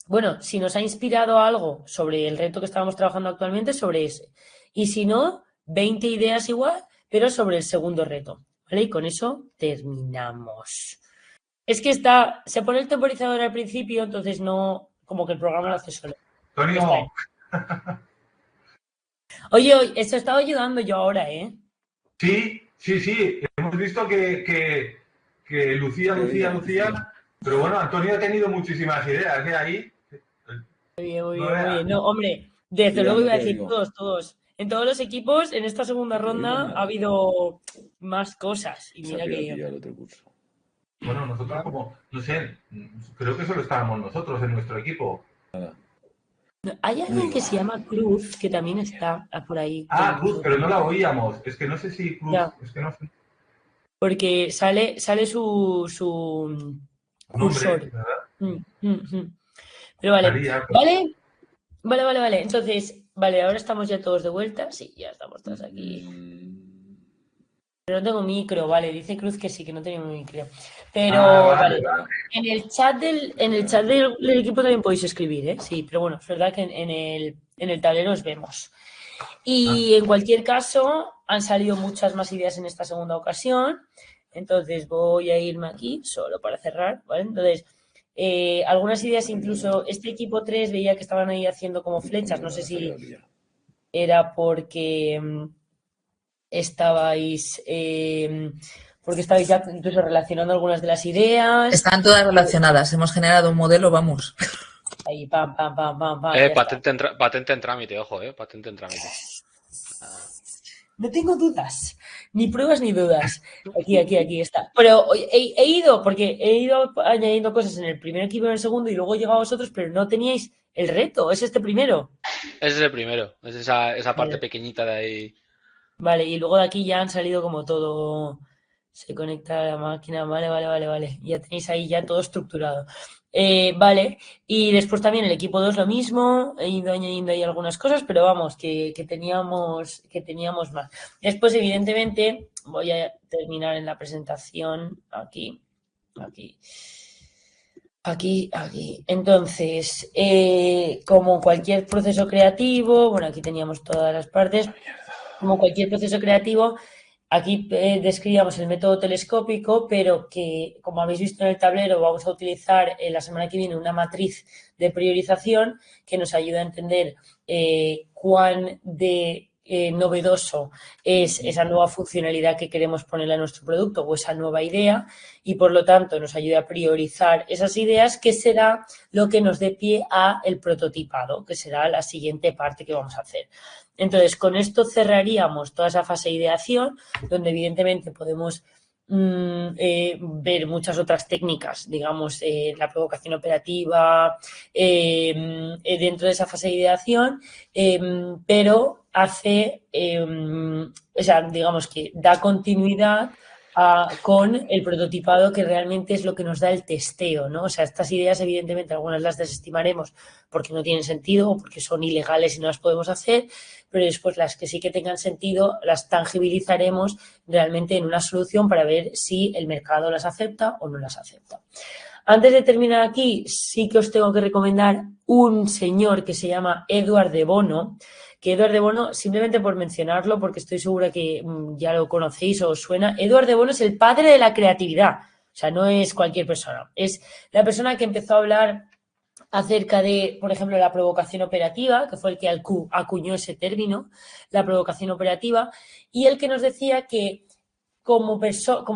bueno, si nos ha inspirado algo sobre el reto que estábamos trabajando actualmente, sobre ese. Y si no, 20 ideas igual, pero sobre el segundo reto, ¿vale? Y con eso terminamos. Es que se pone el temporizador al principio, entonces no, como que el programa lo hace solo. Antonio. Oye, esto he estado ayudando yo ahora, ¿eh? Sí. Hemos visto que Lucía Pero bueno, Antonio ha tenido muchísimas ideas, ¿eh? Ahí. Muy bien, muy bien, muy bien. No, hombre, desde luego iba a decir todos. En todos los equipos, en esta segunda ronda ha habido más cosas. Y mira que... Bueno, nosotros como, no sé, creo que solo estábamos nosotros en nuestro equipo. Hay alguien que se llama Cruz, que también está por ahí. Cruz, pero no la oíamos. Es que no sé si Cruz, es que no sé. Porque sale su cursor. Pero vale. Vale. Entonces, vale, ahora estamos ya todos de vuelta. Sí, ya estamos todos aquí. Pero no tengo micro, vale. Dice Cruz que sí, que no tenemos micro. Pero, vale. En el chat del equipo también podéis escribir, ¿eh? Sí, pero bueno, es verdad que en el tablero os vemos. Y en cualquier caso, han salido muchas más ideas en esta segunda ocasión. Entonces, voy a irme aquí solo para cerrar, ¿vale? Entonces, algunas ideas, incluso este equipo 3 veía que estaban ahí haciendo como flechas. No sé si era porque estabais ya incluso relacionando algunas de las ideas. Están todas relacionadas. Hemos generado un modelo, vamos. Ahí, pam. Patente en trámite, ojo, patente en trámite. No tengo dudas, ni pruebas ni dudas. Aquí está. Pero he ido añadiendo cosas en el primer equipo y en el segundo y luego he llegado a vosotros, pero no teníais el reto. ¿Es este primero? Ese es el primero. Es esa parte pequeñita de ahí. Vale, y luego de aquí ya han salido como todo. Se conecta a la máquina. Vale. Ya tenéis ahí ya todo estructurado. Vale, y después también el equipo 2 lo mismo, he ido añadiendo ahí algunas cosas, pero vamos, que teníamos más. Después, evidentemente, voy a terminar en la presentación aquí. Entonces, como cualquier proceso creativo, bueno, aquí teníamos todas las partes, como cualquier proceso creativo, aquí describíamos el método telescópico, pero que, como habéis visto en el tablero, vamos a utilizar la semana que viene una matriz de priorización que nos ayuda a entender cuán novedoso es esa nueva funcionalidad que queremos ponerle a nuestro producto o esa nueva idea, y por lo tanto nos ayuda a priorizar esas ideas, que será lo que nos dé pie a el prototipado, que será la siguiente parte que vamos a hacer. Entonces, con esto cerraríamos toda esa fase de ideación, donde evidentemente podemos ver muchas otras técnicas, digamos, la provocación operativa dentro de esa fase de ideación, pero digamos que da continuidad con el prototipado, que realmente es lo que nos da el testeo, ¿no? O sea, estas ideas, evidentemente, algunas las desestimaremos porque no tienen sentido o porque son ilegales y no las podemos hacer, pero después las que sí que tengan sentido las tangibilizaremos realmente en una solución para ver si el mercado las acepta o no las acepta. Antes de terminar aquí, sí que os tengo que recomendar un señor que se llama Edward de Bono, que Edward de Bono, simplemente por mencionarlo, porque estoy segura que ya lo conocéis o os suena, Edward de Bono es el padre de la creatividad. O sea, no es cualquier persona. Es la persona que empezó a hablar acerca de, por ejemplo, la provocación operativa, que fue el que acuñó ese término, la provocación operativa, y el que nos decía que como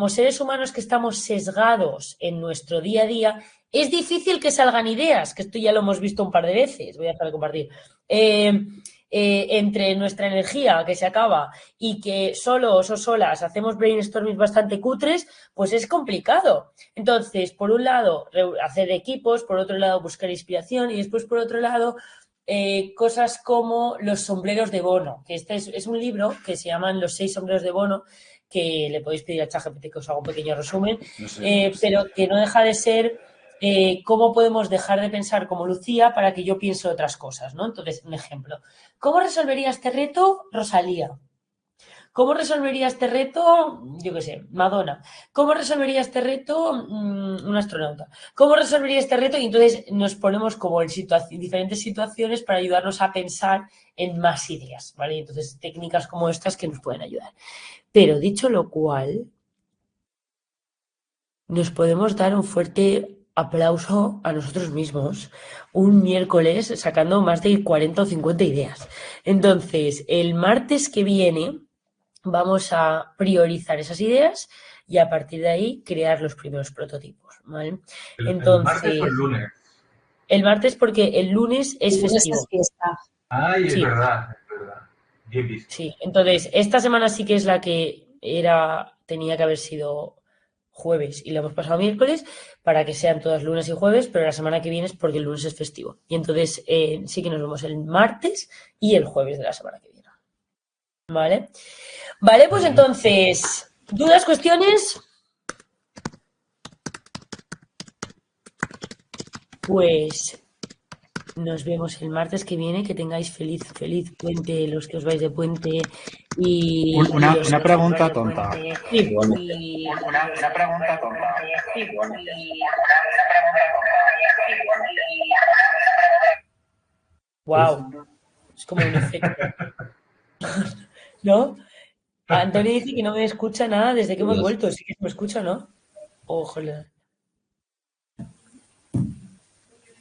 seres humanos que estamos sesgados en nuestro día a día, es difícil que salgan ideas, que esto ya lo hemos visto un par de veces, voy a dejar de compartir, entre nuestra energía que se acaba y que solos o solas hacemos brainstorming bastante cutres, pues es complicado. Entonces, por un lado, hacer equipos, por otro lado, buscar inspiración, y después, por otro lado, cosas como los sombreros de Bono, que este es un libro que se llaman Los 6 sombreros de Bono, que le podéis pedir a ChatGPT que os haga un pequeño resumen, pero que no deja de ser cómo podemos dejar de pensar como Lucía para que yo piense otras cosas, ¿no? Entonces, un ejemplo. ¿Cómo resolvería este reto Rosalía? ¿Cómo resolvería este reto, yo qué sé, Madonna? ¿Cómo resolvería este reto un astronauta? ¿Cómo resolvería este reto? Y entonces nos ponemos como en diferentes situaciones para ayudarnos a pensar en más ideas, ¿vale? Entonces, técnicas como estas que nos pueden ayudar. Pero dicho lo cual, nos podemos dar un fuerte aplauso a nosotros mismos un miércoles sacando más de 40 o 50 ideas. Entonces, el martes que viene vamos a priorizar esas ideas y a partir de ahí crear los primeros prototipos, ¿vale? ¿El martes o el lunes? El martes porque el lunes es El lunes festivo. es fiesta. Ay, es Sí. verdad, es verdad. Bien visto. Sí, entonces esta semana sí que es la que tenía que haber sido jueves y la hemos pasado a miércoles para que sean todas lunes y jueves, pero la semana que viene es porque el lunes es festivo. Y entonces sí que nos vemos el martes y el jueves de la semana que viene. ¿Vale? Vale, pues entonces, ¿dudas, cuestiones? Pues nos vemos el martes que viene. Que tengáis feliz puente los que os vais de puente y Una los que os pregunta vais de tonta. puente. Sí, Una pregunta tonta. Wow, es como un efecto. ¿No? Antonio dice que no me escucha nada desde que hemos vuelto. Sí que me escucha, ¿no? Ojalá.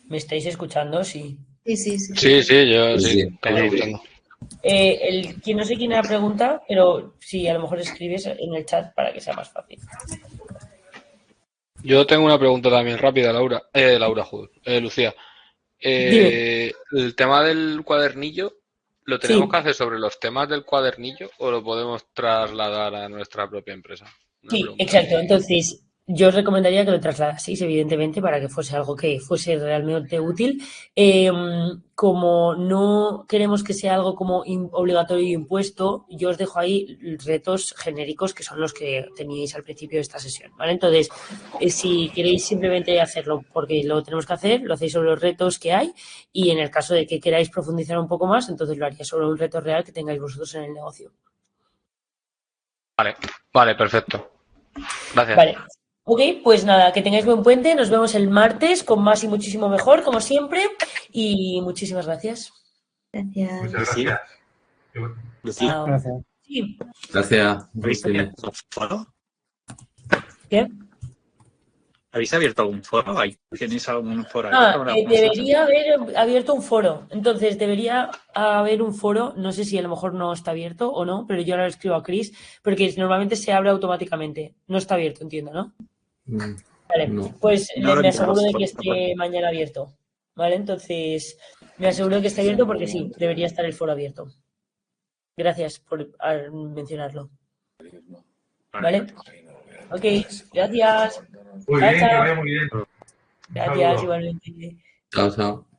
¿Me estáis escuchando? Sí. Sí. Sí, yo sí. Estamos escuchando. No sé quién era la pregunta, pero sí, a lo mejor escribes en el chat para que sea más fácil. Yo tengo una pregunta también rápida, Lucía. El tema del cuadernillo, ¿lo tenemos que hacer sobre los temas del cuadernillo o lo podemos trasladar a nuestra propia empresa? Sí, exacto. Entonces, yo os recomendaría que lo trasladaseis, evidentemente, para que fuese algo que fuese realmente útil. Como no queremos que sea algo como obligatorio y impuesto, yo os dejo ahí retos genéricos que son los que teníais al principio de esta sesión, ¿vale? Entonces, si queréis simplemente hacerlo porque lo tenemos que hacer, lo hacéis sobre los retos que hay y en el caso de que queráis profundizar un poco más, entonces lo haría sobre un reto real que tengáis vosotros en el negocio. Vale, perfecto. Gracias. Vale. Ok, pues nada, que tengáis buen puente. Nos vemos el martes con más y muchísimo mejor, como siempre. Y muchísimas gracias. Gracias. Muchas gracias. Chao. Gracias. Sí. Gracias. ¿Habéis abierto un foro? ¿Qué? ¿Habéis abierto algún foro? ¿Tenéis algún foro ahí? Debería haber abierto un foro. Entonces, debería haber un foro. No sé si a lo mejor no está abierto o no, pero yo ahora lo escribo a Chris, porque normalmente se abre automáticamente. No está abierto, entiendo, ¿no? Vale, pues me aseguro de que esté mañana abierto. Vale, entonces me aseguro de que esté abierto porque sí, debería estar el foro abierto. Gracias por mencionarlo. ¿Vale? Ok, gracias. Muy bien, que vaya muy bien. Gracias, igualmente. Chao, chao.